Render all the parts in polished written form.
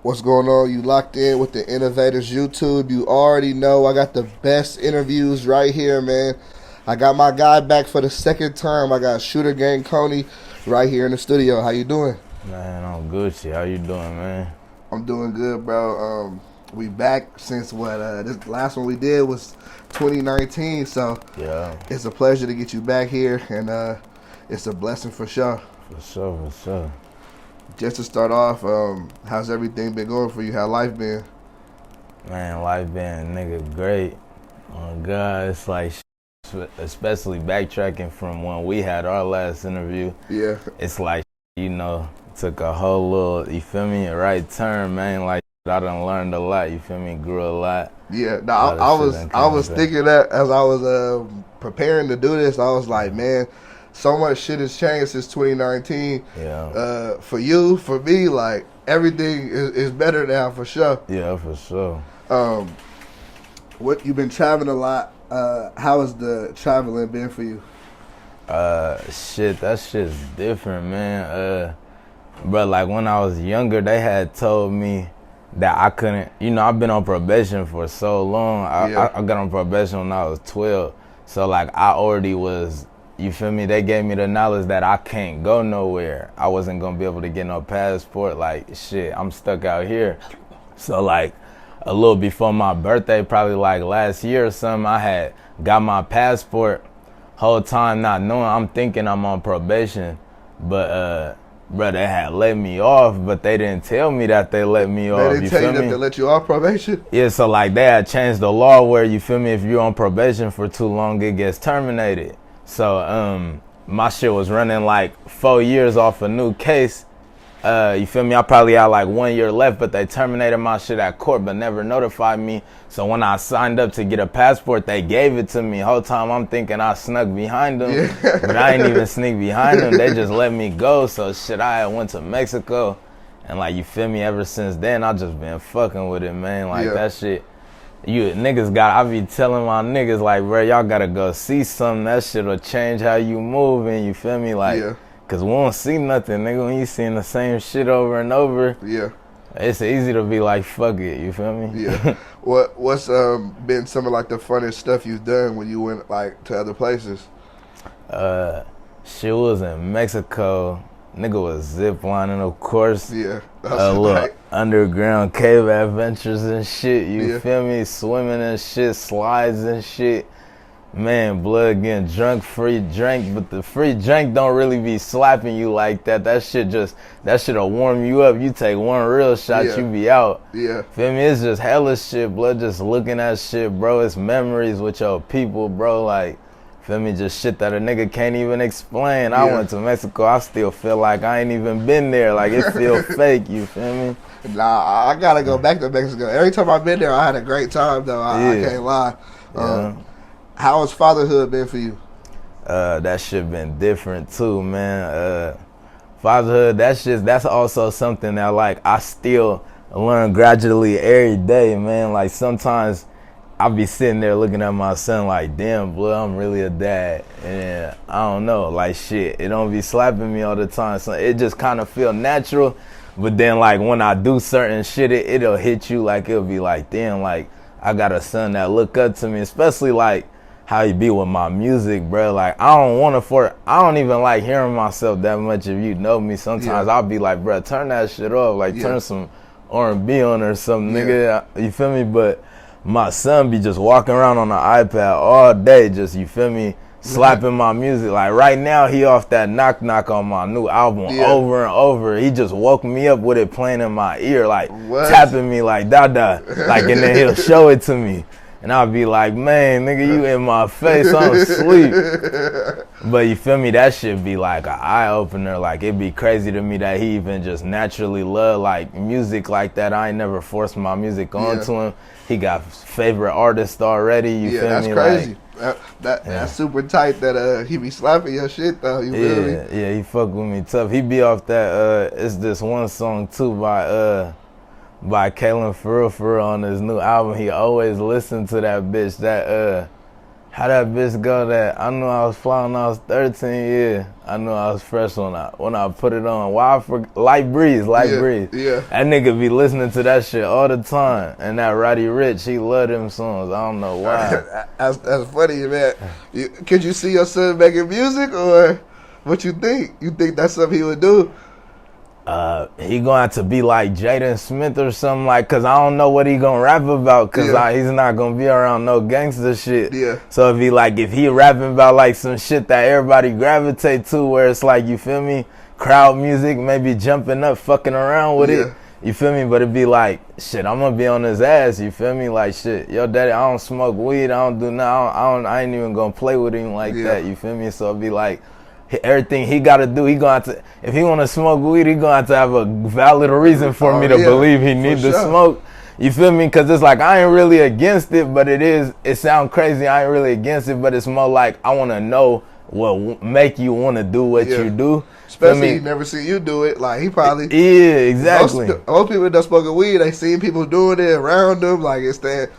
What's going on? You locked in with the Innovators YouTube. You already know I got the best interviews right here, man. I got my guy back for the second time. I got ShooterGang Kony right here in the studio. How you doing? Man, I'm Gucci. How you doing, man? I'm doing good, bro. We back since this last one we did was 2019, so Yeah. it's a pleasure to get you back here, and it's a blessing for sure. For sure. Just to start off, how's everything been going for you? How life been? Man, life been nigga great. Oh God, it's like especially backtracking from when we had our last interview. Yeah. It's like, took a whole little, you feel me, a right turn, man. Like I done learned a lot, you feel me, grew a lot. Yeah, no, I was thinking that as I was preparing to do this. I was like, man, so much shit has changed since 2019. Yeah. For you, for me, like everything is better now for sure. Yeah, for sure. What you've been traveling a lot. How has the traveling been for you? That shit's different, man. But like when I was younger, they had told me that I couldn't, I've been on probation for so long. I got on probation when I was 12. So like I already was, you feel me? They gave me the knowledge that I can't go nowhere. I wasn't gonna be able to get no passport. Like shit, I'm stuck out here. So like a little before my birthday, probably like last year or something, I had got my passport. Whole time not knowing, I'm thinking I'm on probation, but bro, they had let me off, but they didn't tell me that they let me off. They didn't tell you that they let you off probation? Yeah, so like they had changed the law where, you feel me, if you're on probation for too long, it gets terminated. So my shit was running like 4 years off a new case. You feel me? I probably had like 1 year left, but they terminated my shit at court, but never notified me. So when I signed up to get a passport, they gave it to me. Whole time I'm thinking I snuck behind them, but I ain't even sneak behind them. They just let me go. So shit, I had went to Mexico, and like, you feel me? Ever since then, I just been fucking with it, man. Like that shit. I be telling my niggas like, bro, y'all gotta go see something. That shit'll change how you move, and you feel me? Like, cause we don't see nothing, nigga. When you seeing the same shit over and over, it's easy to be like, fuck it, you feel me? Yeah. What's been some of like the funniest stuff you've done when you went like to other places? Shit was in Mexico. Nigga was zip lining, of course. Yeah. Little underground cave adventures and shit, you feel me? Swimming and shit, slides and shit. Man, blood getting drunk, free drink, but the free drink don't really be slapping you like that. That shit'll warm you up. You take one real shot, you be out. Yeah. Feel me? It's just hella shit, blood, just looking at shit, bro. It's memories with your people, bro. Like, feel me? Just shit that a nigga can't even explain. I went to Mexico, I still feel like I ain't even been there. Like, it feel fake, you feel me? Nah, I gotta go back to Mexico. Every time I've been there, I had a great time, though. I can't lie. How has fatherhood been for you? That shit been different too, man. Fatherhood, that's also something that like I still learn gradually every day, man. Like sometimes I be sitting there looking at my son like, damn, blood, I'm really a dad. And I don't know, like shit, it don't be slapping me all the time. So it just kind of feel natural. But then like when I do certain shit, it'll hit you, like it'll be like, damn, like I got a son that look up to me, especially like how you be with my music, bro. Like I don't even like hearing myself that much. If you know me, sometimes I'll be like, bro, turn that shit off. Like turn some R&B on or something, nigga. You feel me? But my son be just walking around on the iPad all day, just, you feel me, slapping my music. Like right now, he off that knock knock on my new album over and over. He just woke me up with it playing in my ear, like tapping me like da-da. Like, and then he'll show it to me. And I'll be like, man, nigga, you in my face, I'm asleep. But you feel me, that shit be like an eye-opener. Like, it'd be crazy to me that he even just naturally love, like, music like that. I ain't never forced my music onto him. He got favorite artists already, you feel that's me? Crazy. Like, that's super tight that he be slapping your shit, though, you feel me? Yeah, he fuck with me tough. He be off that, it's this one song, too, by Kalen for real on his new album. He always listened to that bitch, that How that bitch go that I knew I was flying when I was 13, yeah. I knew I was fresh when I put it on. Why Light Breeze. Yeah. That nigga be listening to that shit all the time. And that Roddy Ricch, he love them songs. I don't know why. That's funny, man. Could you see your son making music, or what you think? You think that's something he would do? He gonna have to be like Jaden Smith or something, like, cause I don't know what he gonna rap about, cause he's not gonna be around no gangster shit. Yeah. So if he rapping about like some shit that everybody gravitate to, where it's like, you feel me, crowd music, maybe jumping up, fucking around with it. You feel me? But it'd be like, shit, I'm gonna be on his ass. You feel me? Like, shit, yo, daddy, I don't smoke weed. I don't do nothing. I ain't even gonna play with him like that. You feel me? So it'd be like, everything he gotta do, he gonna have to, if he wanna smoke weed, he gonna have to have a valid reason for me to believe he need to smoke. You feel me? Cause it's like, I ain't really against it, but it sound crazy. I ain't really against it, but it's more like, I wanna know what make you wanna do what you do. Especially he never see you do it. Like, he probably... Yeah, exactly. Most people that smoking weed, they seen people doing it around them. Like, it's that...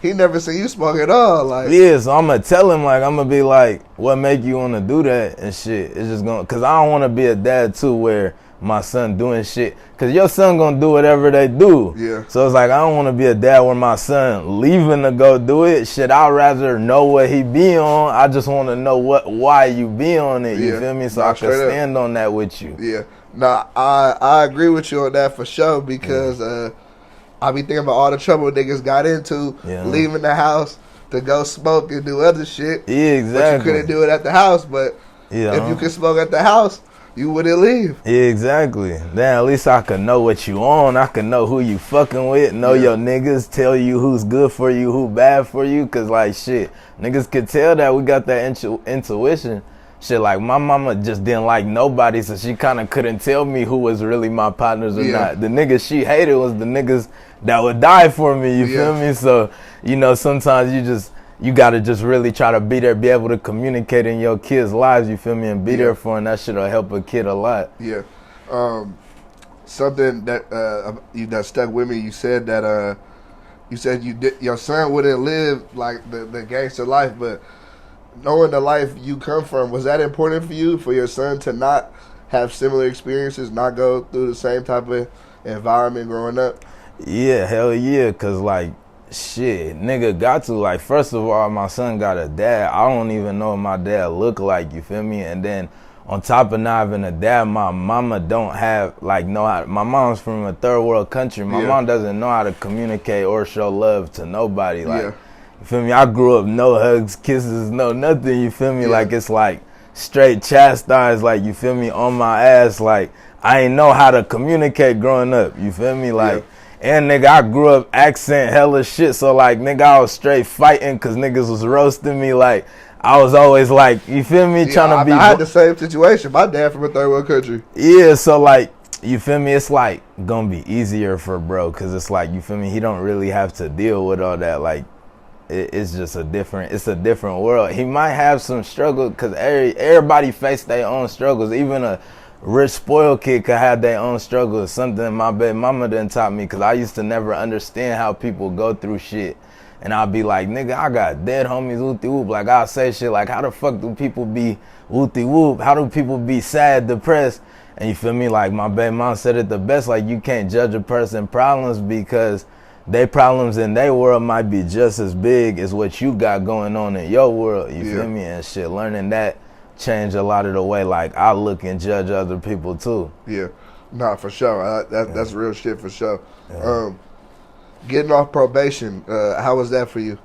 He never see you smoke at all. Like, so I'm going to tell him, like, I'm going to be like, what make you want to do that and shit? It's just going to... Because I don't want to be a dad, too, where my son doing shit. Because your son going to do whatever they do. Yeah. So it's like, I don't want to be a dad where my son leaving to go do it. Shit, I'd rather know what he be on. I just want to know why you be on it. You feel me? So I can stand on that with you. Yeah. Nah, I agree with you on that for sure, because I be thinking about all the trouble niggas got into leaving the house to go smoke and do other shit. Yeah, exactly. But you couldn't do it at the house. But if you could smoke at the house, you wouldn't leave. Yeah, exactly. Then at least I could know what you on. I could know who you fucking with. Know your niggas. Tell you who's good for you, who bad for you. Cause like, shit, niggas could tell that we got that intuition. Shit, like, my mama just didn't like nobody, so she kind of couldn't tell me who was really my partners or not. The niggas she hated was the niggas that would die for me, you feel me? So, you know, sometimes you gotta just really try to be there, be able to communicate in your kids' lives, you feel me, and be there for them. That shit'll help a kid a lot. Yeah. Something that stuck with me, you said that your son wouldn't live like the gangster life, but knowing the life you come from, was that important for you, for your son to not have similar experiences, not go through the same type of environment growing up? Yeah, hell yeah, cause like, shit, nigga got to, like, first of all, my son got a dad. I don't even know what my dad look like, you feel me? And then on top of not having a dad, my mama don't have, like, my mom's from a third world country. My mom doesn't know how to communicate or show love to nobody. Like, you feel me? I grew up no hugs, kisses, no nothing, you feel me? Like, it's like straight chastised, like, you feel me, on my ass. Like, I ain't know how to communicate growing up, you feel me? Like, and nigga, I grew up accent hella shit, so like, nigga, I was straight fighting because niggas was roasting me. Like, I was always like, you feel me, trying to be... I had the same situation. My dad from a third world country. Yeah, so like, you feel me, it's like gonna be easier for bro, because it's like, you feel me, he don't really have to deal with all that. Like, it's just a different world. He might have some struggle, because everybody face their own struggles. Even a rich spoiled kid could have their own struggles. Something my baby mama done taught me, because I used to never understand how people go through shit. And I'll be like, nigga, I got dead homies, whoopty whoop. Like, I'll say shit like, how the fuck do people be whoopty whoop? How do people be sad, depressed? And you feel me? Like, my baby mom said it the best, like, you can't judge a person's problems because their problems in their world might be just as big as what you got going on in your world. You feel me? And shit, learning that changed a lot of the way, like, I look and judge other people too. Yeah, nah, for sure. That's real shit for sure. Getting off probation, how was that for you?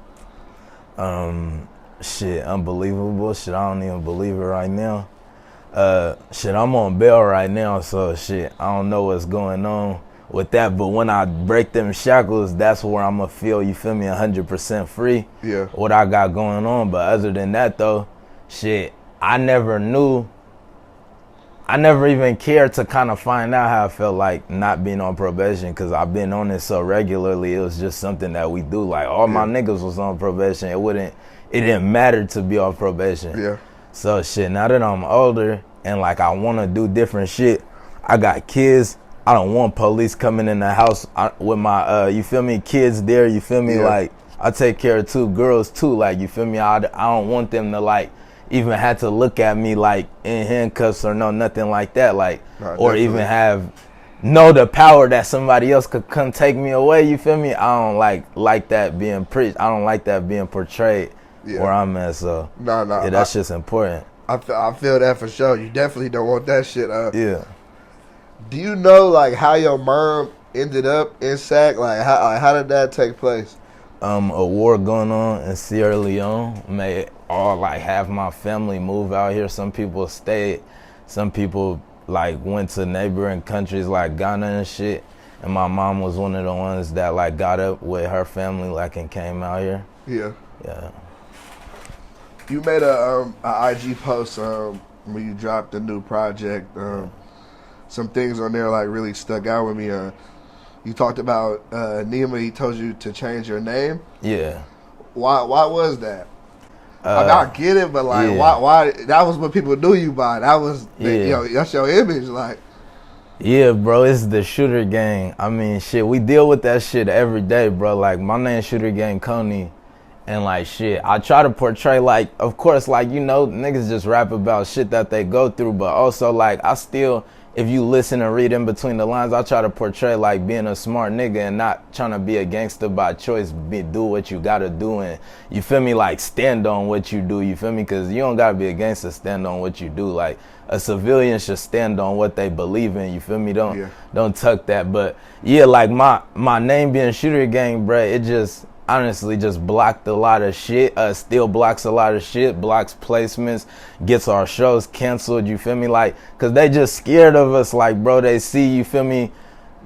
Shit, unbelievable. Shit, I don't even believe it right now. Shit, I'm on bail right now, so shit, I don't know what's going on with that, but when I break them shackles, that's where I'm gonna feel, you feel me, 100% free. Yeah. What I got going on, but other than that though, shit, I never even cared to kind of find out how I felt like not being on probation, because I've been on it so regularly. It was just something that we do. Like, all my niggas was on probation. It didn't matter to be on probation. Yeah. So shit, now that I'm older and like I want to do different shit, I got kids. I don't want police coming in the house with my, you feel me, kids there, you feel me? Like, I take care of 2 girls too. Like, you feel me? I don't want them to like even have to look at me like in handcuffs or no nothing like that. Like, or even know the power that somebody else could come take me away. You feel me? I don't like that being preached. I don't like that being portrayed where I'm at. So yeah, that's just important. I feel that for sure. You definitely don't want that shit. Yeah. Do you know like how your mom ended up in Sac? Like how did that take place? A war going on in Sierra Leone made half my family move out here. Some people stayed. Some people like went to neighboring countries like Ghana and shit. And my mom was one of the ones that like got up with her family like and came out here. Yeah. Yeah. You made a IG post when you dropped the new project. Some things on there like really stuck out with me. You talked about Nima. He told you to change your name. Yeah. Why was that? I get it, but like, why? That was what people knew you by. That was, that's your image. Like, yeah, bro, it's the Shooter Gang. I mean, shit, we deal with that shit every day, bro. Like, my name's ShooterGang Kony, and like, shit, I try to portray like, of course, like, you know, niggas just rap about shit that they go through, but also like, I still. If you listen and read in between the lines, I try to portray like being a smart nigga and not trying to be a gangster by choice. Do what you gotta do and, you feel me, like stand on what you do, you feel me? Because you don't gotta be a gangster, stand on what you do. Like a civilian should stand on what they believe in, you feel me? Don't tuck that. But yeah, like my name being Shooter Gang, bruh, it just honestly just blocked a lot of shit. Still blocks a lot of shit, blocks placements, gets our shows canceled, you feel me? Like, cause they just scared of us, like, bro, they see, you feel me?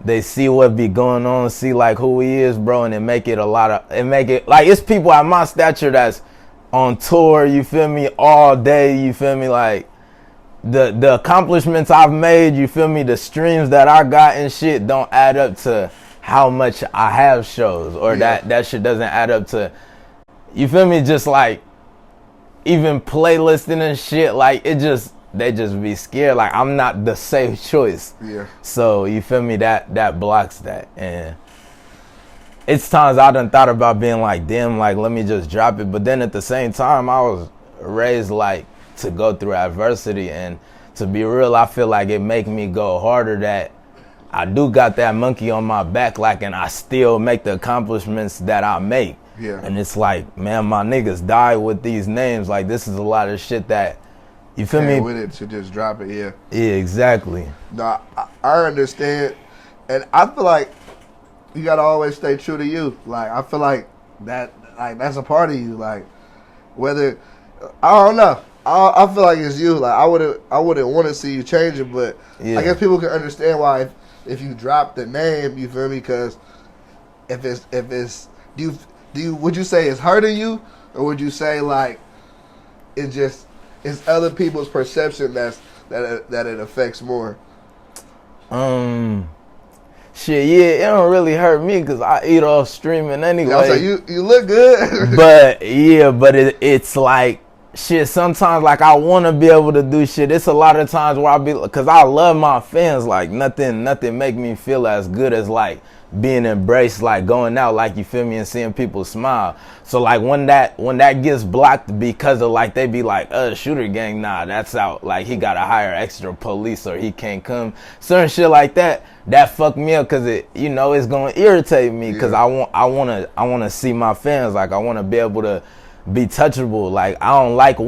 They see what be going on, see like who he is, bro, and it make it like, it's people at my stature that's on tour, you feel me, all day, you feel me? Like, the accomplishments I've made, you feel me, the streams that I got and shit don't add up to how much I have shows, or that shit doesn't add up to, you feel me, just like even playlisting and shit, like they just be scared, like I'm not the safe choice. Yeah. So you feel me, that blocks that. And it's times I done thought about being like, damn, like let me just drop it, but then at the same time I was raised like to go through adversity, and to be real, I feel like it make me go harder that I do got that monkey on my back, like, and I still make the accomplishments that I make. Yeah. And it's like, man, my niggas die with these names. Like, this is a lot of shit that, you feel me? With it to just drop it, yeah. Yeah, exactly. No, I understand, and I feel like you gotta always stay true to you. Like, I feel like that's a part of you. Like, whether I don't know. I feel like it's you. Like I wouldn't want to see you change it, but I guess people can understand why if you drop the name, you feel me? Because if it's would you say it's hurting you, or would you say like it's other people's perception that it affects more? Shit, yeah, it don't really hurt me because I eat off streaming anyway. I was like, you look good. But it's like, shit, sometimes like I want to be able to do shit. It's a lot of times where because I love my fans. Like nothing make me feel as good as like being embraced, like going out, like, you feel me, and seeing people smile. So like when that gets blocked because of like they be like, Shooter Gang, nah, that's out. Like he gotta hire extra police or he can't come. Certain shit like that fuck me up because it, you know, it's gonna irritate me because I wanna see my fans. Like I wanna be able to be touchable. Like I don't like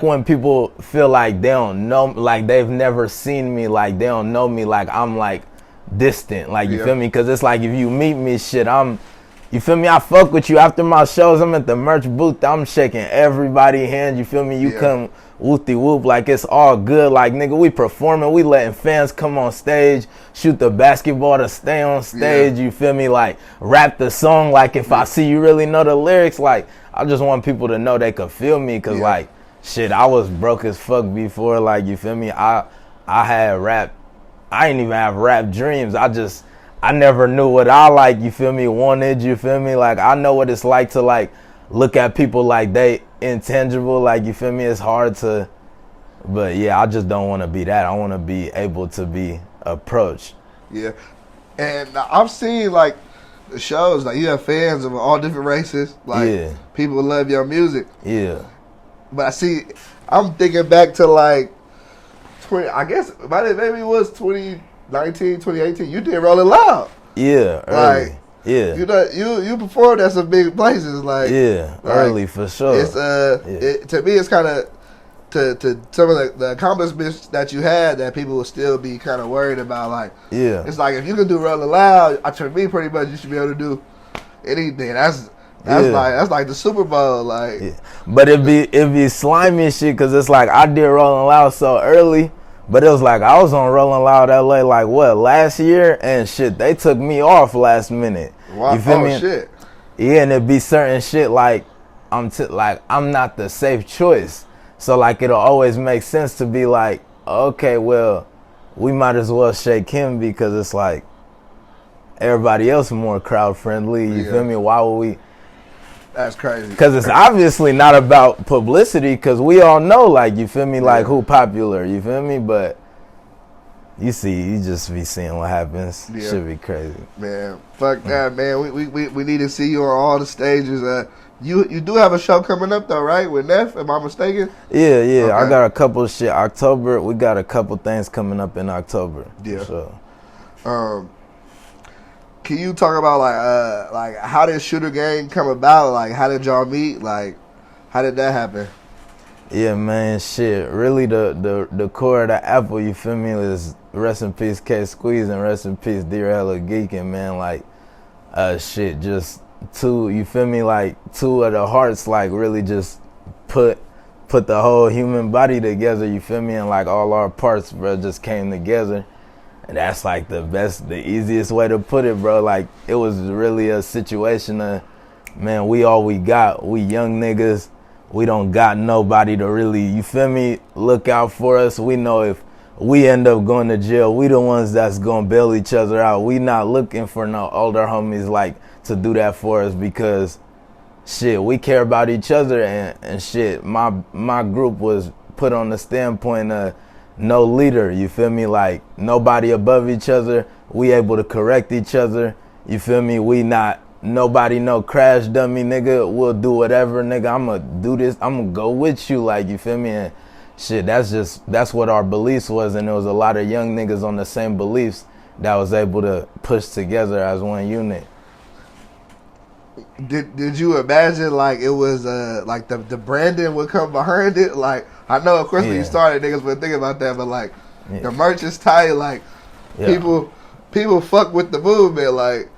when people feel like they don't know, like they've never seen me, like they don't know me, like I'm like distant, like you feel me? Because it's like if you meet me, shit, you feel me, I fuck with you after my shows. I'm at the merch booth, I'm shaking everybody's hand, you feel me? You come whoopty whoop, like it's all good. Like nigga, we performing, we letting fans come on stage, shoot the basketball to stay on stage, you feel me? Like rap the song, like if I see you really know the lyrics, like I just want people to know they could feel me, cause like shit, I was broke as fuck before, like you feel me? I had rap, I didn't even have rap dreams. I never knew what I like, you feel me, wanted, you feel me? Like I know what it's like to like look at people like they intangible, like you feel me? It's hard to, but yeah, I just don't want to be that. I want to be able to be approached. Yeah, and I've seen like it shows like you have fans of all different races. Like people love your music. Yeah. But I see, I'm thinking back to like 20. I guess maybe it was 2019, 2018. You did Rolling Loud. Yeah. Early. Like yeah. You performed at some big places. Like early for sure. It's to me it's kind of. To some of the accomplishments that you had that people will still be kind of worried about, like it's like if you can do Rolling Loud, to me pretty much you should be able to do anything. That's like the Super Bowl, like. But it be slimy shit because it's like I did Rolling Loud so early, but it was like I was on Rolling Loud LA like what last year and shit they took me off last minute. Wow. You feel me? Shit. Yeah, and it be certain shit like I'm not the safe choice. So, like, it'll always make sense to be like, okay, well, we might as well shake him because it's like everybody else is more crowd friendly. You feel me? Why would we? That's crazy. Because it's obviously not about publicity because we all know, like, you feel me, like, who popular. You feel me? But you just be seeing what happens. Yeah. Should be crazy. Man, fuck that, man. We need to see you on all the stages. You do have a show coming up though, right? With Neff, am I mistaken? Yeah. Okay. I got a couple of shit. October, we got a couple things coming up in October. Yeah. So. Can you talk about like how did ShooterGang come about? Like how did y'all meet? Like how did that happen? Yeah, man, shit. Really the core of the apple, you feel me, is rest in peace K Squeeze and rest in peace Dear Hella Geekin', man. Like shit, just two, you feel me, like two of the hearts like really just put the whole human body together, you feel me, and like all our parts, bro, just came together. And that's like the easiest way to put it, bro. Like it was really a situation of, man, we all we got. We young niggas, we don't got nobody to really, you feel me, look out for us. We know if we end up going to jail, we the ones that's gonna bail each other out. We not looking for no older homies like to do that for us because shit, we care about each other and shit. My group was put on the standpoint of no leader, you feel me? Like nobody above each other. We able to correct each other, you feel me? We not nobody no crash dummy, nigga. We'll do whatever, nigga. I'ma do this. I'ma go with you, like, you feel me? And shit, that's what our beliefs was, and there was a lot of young niggas on the same beliefs that was able to push together as one unit. Did you imagine like it was like the branding would come behind it? Like I know of course when you started niggas would think about that, but like the merch is tight, like people fuck with the movement, like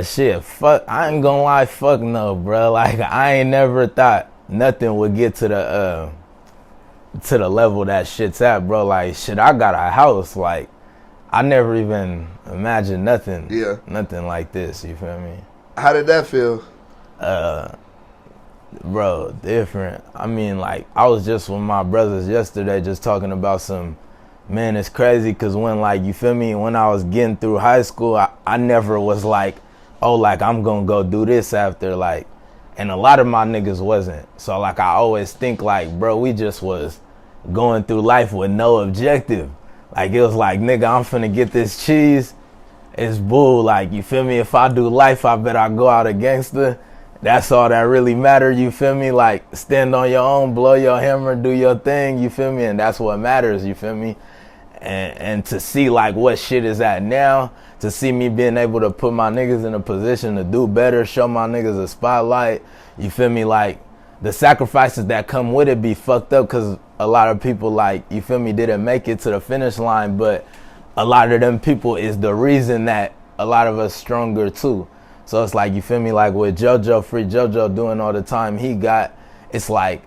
shit, fuck, I ain't gonna lie, fuck no, bro. Like I ain't never thought nothing would get to the level that shit's at, bro. Like shit, I got a house, like I never even imagined nothing like this, you feel me? How did that feel? Bro, different. I mean, like, I was just with my brothers yesterday just talking about some, man, it's crazy because when, like, you feel me, when I was getting through high school, I never was like, oh, like, I'm going to go do this after, like, and a lot of my niggas wasn't. So, like, I always think, like, bro, we just was going through life with no objective. Like, it was like, nigga, I'm finna get this cheese. It's bull, like, you feel me? If I do life, I bet I go out a gangster. That's all that really matter, you feel me? Like, stand on your own, blow your hammer, do your thing, you feel me? And that's what matters, you feel me? And to see, like, what shit is at now, to see me being able to put my niggas in a position to do better, show my niggas a spotlight, you feel me? Like, the sacrifices that come with it be fucked up because a lot of people, like, you feel me, didn't make it to the finish line, but a lot of them people is the reason that a lot of us stronger too. So it's like, you feel me, like with JoJo, Free JoJo doing all the time he got, it's like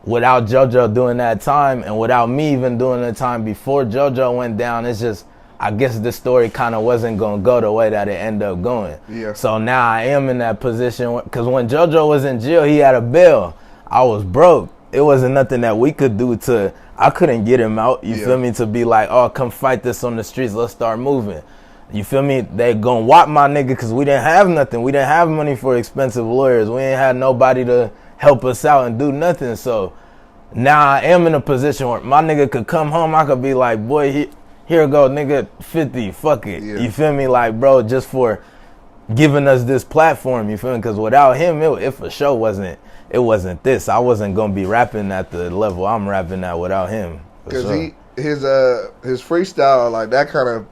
without JoJo doing that time and without me even doing the time before JoJo went down, it's just, I guess the story kind of wasn't going to go the way that it ended up going. Yeah. So now I am in that position because when JoJo was in jail, he had a bail. I was broke. It wasn't nothing that we could do I couldn't get him out, you feel me, to be like, oh, come fight this on the streets, let's start moving. You feel me? They gonna whop my nigga because we didn't have nothing. We didn't have money for expensive lawyers. We ain't had nobody to help us out and do nothing. So now I am in a position where my nigga could come home. I could be like, boy, here go, nigga, 50, fuck it. Yeah. You feel me? Like, bro, just for giving us this platform, you feel me? Because without him, it for sure wasn't this. I wasn't gonna be rapping at the level I'm rapping at without him. Because his freestyle, like, that kind of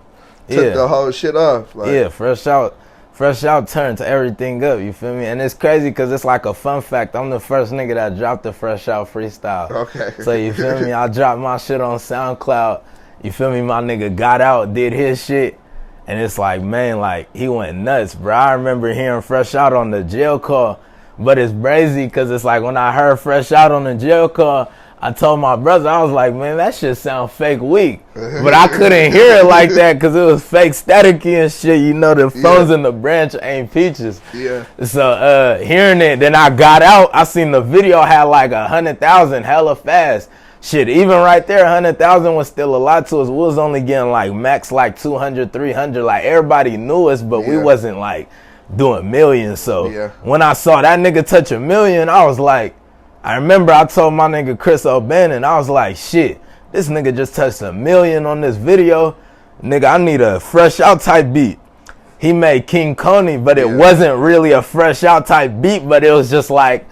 took the whole shit off. Like. Yeah, fresh out turns everything up, you feel me? And it's crazy because it's like a fun fact. I'm the first nigga that dropped the fresh out freestyle. Okay. So you feel me? I dropped my shit on SoundCloud. You feel me? My nigga got out, did his shit. And it's like, man, like, he went nuts, bro. I remember hearing Fresh Out on the jail call. But it's crazy because it's like when I heard Fresh Out on the jail call, I told my brother, I was like, man, that shit sound fake weak. But I couldn't hear it like that because it was fake staticky and shit. You know, the phones in the branch ain't peaches. Yeah. So hearing it, then I got out. I seen the video had like 100,000 hella fast. Shit, even right there, 100,000 was still a lot to us. We was only getting like max like 200, 300. Like everybody knew us, but we wasn't like doing millions. So when I saw that nigga touch 1 million, I was like, I remember I told my nigga Chris O'Bannon, I was like, shit, this nigga just touched 1 million on this video. Nigga, I need a fresh out type beat. He made King Kony, but it wasn't really a fresh out type beat, but it was just like,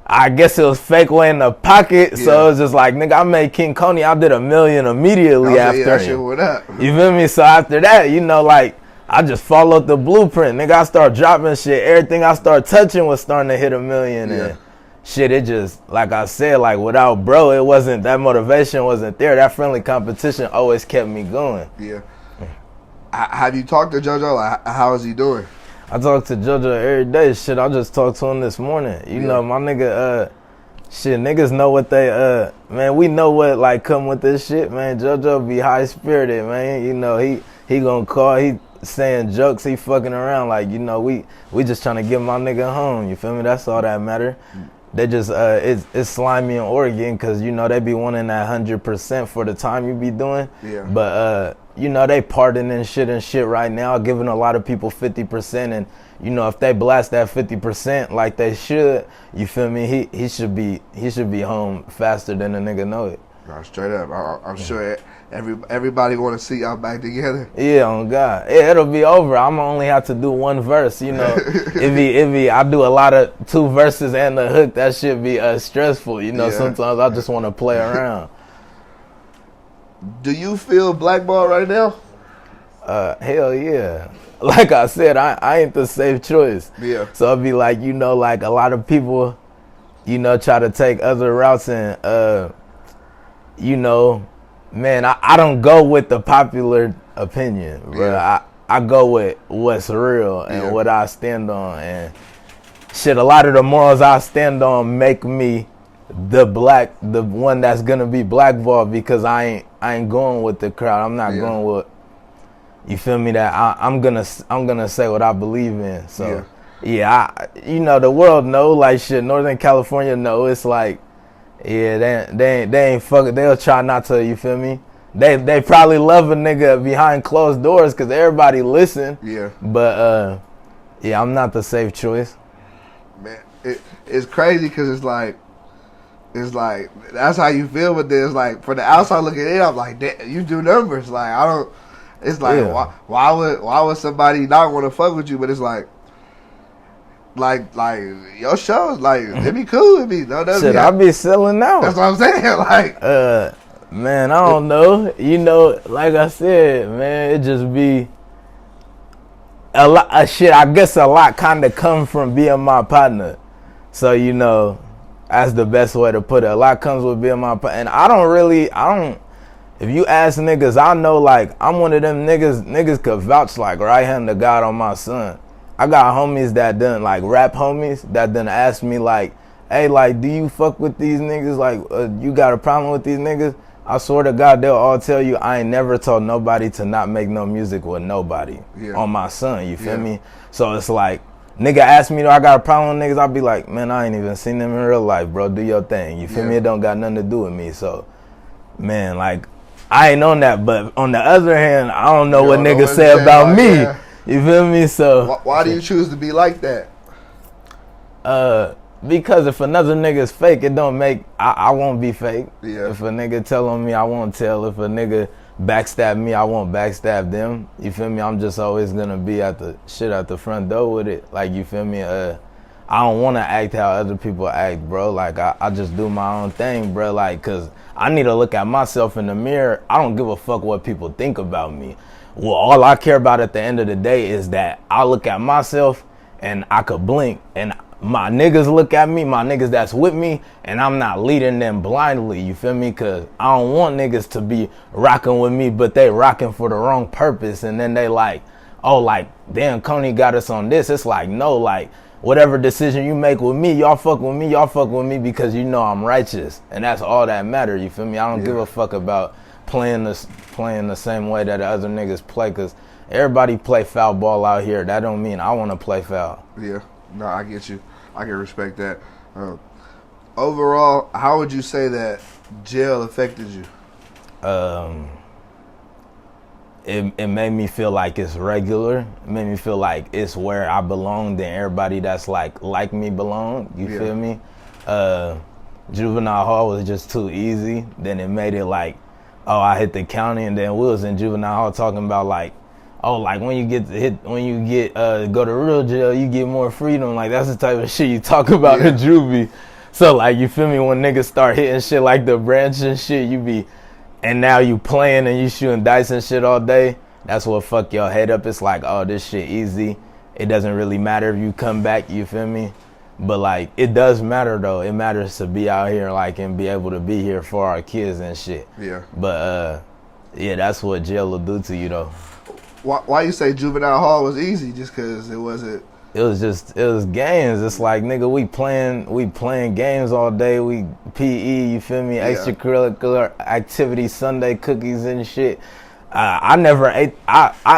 I guess it was fake way in the pocket, so it was just like, nigga, I made King Kony, I did 1 million immediately after him. What up? You feel me? So after that, you know, like, I just followed the blueprint. Nigga, I start dropping shit. Everything I start touching was starting to hit 1 million. And shit, it just, like I said, like, without bro, it wasn't, that motivation wasn't there. That friendly competition always kept me going. Yeah. Have you talked to JoJo? Like, how is he doing? I talk to JoJo every day. Shit, I just talked to him this morning. You know, my nigga, shit, niggas know what they, man, we know what, like, come with this shit, man. JoJo be high-spirited, man. You know, he gonna call, he saying jokes, he fucking around. Like, you know, we just trying to get my nigga home. You feel me? That's all that matter. They just, it's slimy in Oregon because, you know, they be wanting that 100% for the time you be doing. Yeah. But, you know, they pardoning and shit right now, giving a lot of people 50%. And, you know, if they blast that 50% like they should, you feel me? He should be home faster than the nigga know it. No, straight up. I'm sure everybody want to see y'all back together. Yeah, on God. Yeah, it'll be over. I'm only have to do one verse, you know. I do a lot of 2 verses and the hook. That should be stressful, you know. Sometimes I just want to play around. Do you feel blackballed right now? Hell yeah. Like I said, I ain't the safe choice. Yeah. So it'd be like, you know, like a lot of people, you know, try to take other routes and, you know, man, I don't go with the popular opinion, bro. Yeah. I go with what's real and what I stand on. And shit, a lot of the morals I stand on make me the one that's gonna be blackballed because I ain't going with the crowd. I'm not going with, you feel me, that I'm gonna say what I believe in. So you know, the world know, like, shit, Northern California know. It's like, yeah, they ain't fucking, they'll try not to, you feel me? They probably love a nigga behind closed doors because everybody listen. Yeah. But I'm not the safe choice. Man, it's crazy because it's like that's how you feel, but then it's like for the outside looking in, I'm like, you do numbers. Like, I don't. It's like why would somebody not want to fuck with you? But it's like your shows, like, it'd be cool. It'd be shit. I be selling out. That's what I'm saying. Like, man, I don't know. You know, like I said, man, it just be a lot of shit. I guess a lot kind of come from being my partner. So, you know, that's the best way to put it. A lot comes with being my partner. And I don't, if you ask niggas, I know, like, I'm one of them niggas could vouch like right hand to God on my son. I got homies that done, like, rap homies that done ask me, like, hey, like, do you fuck with these niggas? Like, you got a problem with these niggas? I swear to God, they'll all tell you I ain't never told nobody to not make no music with nobody on my son, you feel me? So it's like, nigga ask me, do I got a problem with niggas? I'll be like, man, I ain't even seen them in real life, bro. Do your thing, you feel me? It don't got nothing to do with me. So, man, like, I ain't on that. But on the other hand, I don't know what niggas say about me. Yeah. You feel me? So why do you choose to be like that? Because if another nigga's fake, it don't make, I won't be fake. Yeah. If a nigga tell on me, I won't tell. If a nigga backstab me, I won't backstab them. You feel me? I'm just always gonna be at the front door with it. Like, you feel me? I don't want to act how other people act, bro. Like, I just do my own thing, bro. Like, cause I need to look at myself in the mirror. I don't give a fuck what people think about me. Well, all I care about at the end of the day is that I look at myself and I could blink and my niggas look at me, my niggas that's with me, and I'm not leading them blindly, you feel me? Cause I don't want niggas to be rocking with me, but they rocking for the wrong purpose. And then they like, oh, like, damn, Kony got us on this. It's like, no, like, whatever decision you make with me, y'all fuck with me because you know I'm righteous. And that's all that matter, you feel me? I don't give a fuck about playing the same way that the other niggas play, cause everybody play foul ball out here. That don't mean I want to play foul. Yeah, no, I get you. I can respect that. Overall, how would you say that jail affected you? It made me feel like it's regular. It made me feel like it's where I belong, then everybody that's like me belong. You feel me? Juvenile hall was just too easy. Then it made it like, oh, I hit the county, and then we was in juvenile hall talking about like, oh, like when you go to real jail, you get more freedom. Like, that's the type of shit you talk about in juvie. So like, you feel me? When niggas start hitting shit like the branch and shit, and now you playing and you shooting dice and shit all day. That's what fuck your head up. It's like, oh, this shit easy. It doesn't really matter if you come back, you feel me? But like, it does matter though. It matters to be out here like and be able to be here for our kids and shit. Yeah. But yeah, that's what jail will do to you though. Why you say juvenile hall was easy? Just because it wasn't? It was games. It's like, nigga, we playing games all day. We PE, you feel me? Extracurricular activities, Sunday cookies and shit. I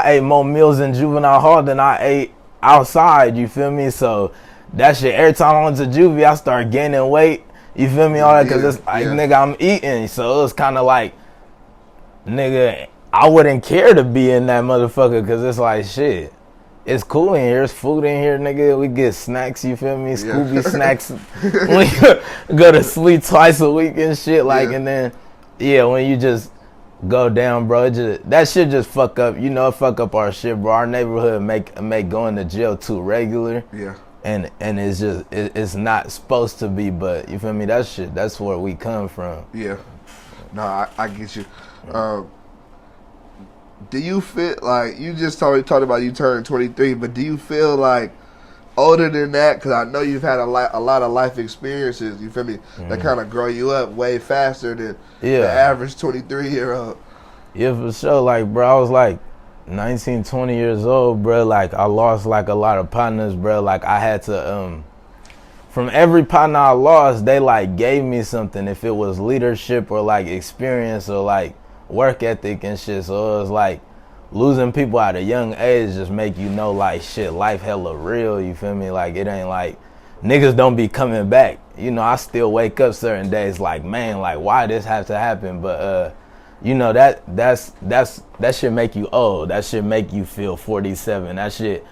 ate more meals in juvenile hall than I ate outside, you feel me? So that shit, every time I went to juvie, I started gaining weight, you feel me? All that, because it's like, nigga, I'm eating. So it was kind of like, nigga, I wouldn't care to be in that motherfucker because it's like, shit, it's cool in here. There's food in here, nigga. We get snacks, you feel me? Scooby snacks. We go to sleep twice a week and shit. Like, and then, when you just go down, bro, that shit just fuck up. You know, fuck up our shit, bro. Our neighborhood make going to jail too regular. Yeah. And it's just, it's not supposed to be, but you feel me? That shit, that's where we come from. Yeah. No, I get you. Do you feel like, you just talked about you turning 23, but do you feel like older than that? Because I know you've had a lot of life experiences, you feel me, that kind of grow you up way faster than the average 23-year-old. Yeah, for sure. Like, bro, I was like 19, 20 years old, bro. Like, I lost like a lot of partners, bro. Like, I had to, from every partner I lost, they like gave me something, if it was leadership or like experience or like work ethic and shit. So it was like, losing people at a young age just make you know, like, shit, life hella real, you feel me? Like, it ain't like, niggas don't be coming back. You know, I still wake up certain days like, man, like, why this have to happen? But you know, that shit make you old. That shit make you feel 47. That shit,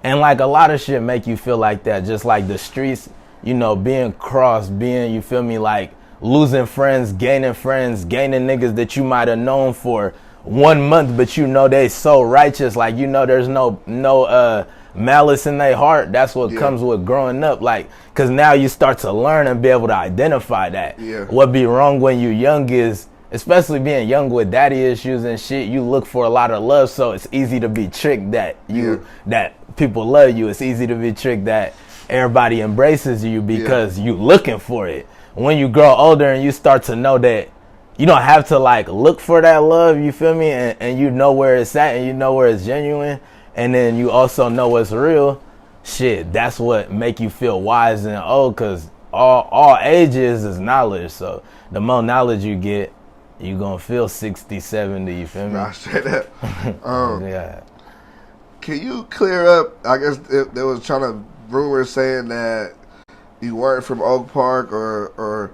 and like a lot of shit make you feel like that. Just like the streets, you know, being crossed, you feel me, like losing friends, gaining niggas that you might have known for 1 month, but you know they so righteous, like, you know, there's no malice in their heart. That's what comes with growing up, like, because now you start to learn and be able to identify that. What be wrong when you young is, especially being young with daddy issues and shit, you look for a lot of love, so it's easy to be tricked that that people love you. It's easy to be tricked that everybody embraces you because you looking for it. When you grow older and you start to know that you don't have to like look for that love, you feel me? And you know where it's at and you know where it's genuine, and then you also know what's real. Shit, that's what make you feel wise and old, because all ages is knowledge. So the more knowledge you get, you gonna feel 60, 70, you feel me? Nah, straight up. Can you clear up, I guess there was trying to rumors saying that you weren't from Oak Park, or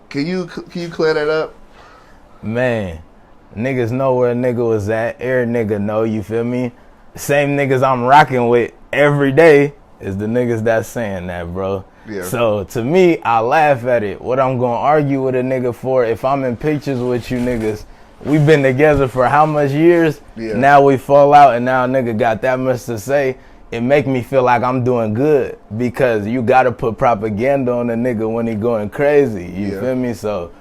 can you clear that up? Man, niggas know where a nigga was at. Every nigga know, you feel me? Same niggas I'm rocking with every day is the niggas that's saying that, bro. Yeah. So to me, I laugh at it. What I'm gonna argue with a nigga for, if I'm in pictures with you niggas, we've been together for how much years? Yeah. Now we fall out, and now a nigga got that much to say. It make me feel like I'm doing good because you gotta put propaganda on a nigga when he going crazy. You feel me? So,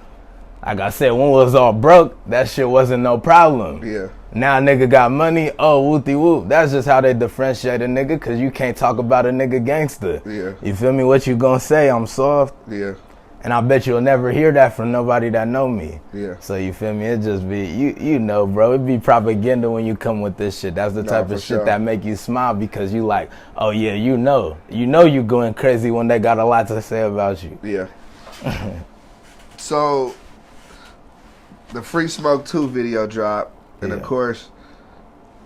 like I said, when we was all broke, that shit wasn't no problem. Yeah. Now a nigga got money, oh, whoopty whoop. That's just how they differentiate a nigga, because you can't talk about a nigga gangster. Yeah. You feel me? What you gonna say? I'm soft. Yeah. And I bet you'll never hear that from nobody that know me. Yeah. So you feel me? It just be, you know, bro, it be propaganda when you come with this shit. That's the type of shit that make you smile, because you like, oh yeah, you know you going crazy when they got a lot to say about you. Yeah. So, the Free Smoke 2 video dropped, and of course,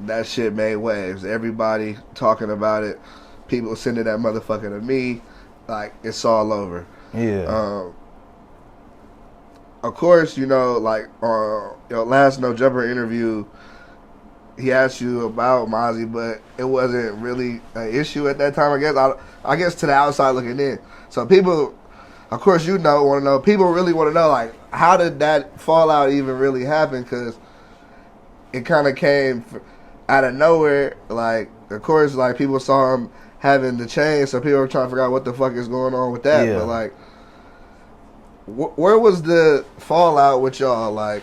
that shit made waves. Everybody talking about it. People sending that motherfucker to me. Like, it's all over. Yeah. Of course, you know, like, your last No Jumper interview, he asked you about Mozzy, but it wasn't really an issue at that time, I guess. I guess to the outside looking in. So people, of course, you know, want to know. People really want to know, like, how did that fallout even really happen? Because it kind of came out of nowhere. Like, of course, like, people saw him having the chain, so people were trying to figure out what the fuck is going on with that. Yeah. But, like, where was the fallout with y'all? Like,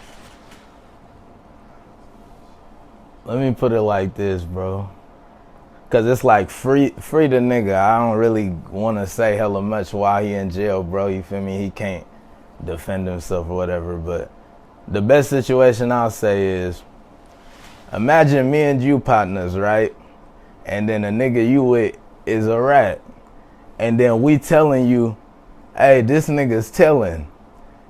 let me put it like this, bro. Cause it's like free the nigga. I don't really want to say hella much while he in jail, bro. You feel me? He can't defend himself or whatever. But the best situation I'll say is, imagine me and you partners, right? And then a nigga you with is a rat. And then we telling you, hey, this nigga's telling.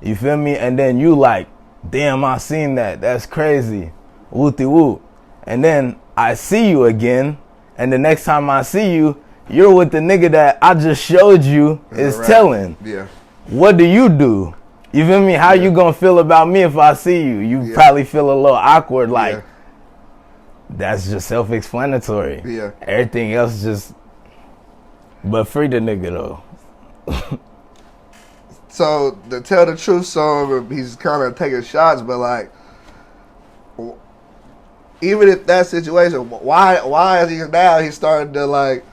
You feel me? And then you like, damn, I seen that. That's crazy. Wooty whoop. And then I see you again. And the next time I see you, you're with the nigga that I just showed you is telling. Yeah. What do? You feel me? How you gonna feel about me if I see you? You probably feel a little awkward, like, that's just self-explanatory. Yeah. Everything else just, but free the nigga though. So, to tell the truth, so he's kind of taking shots, but like, even if that situation, why is he now? He's starting to, like,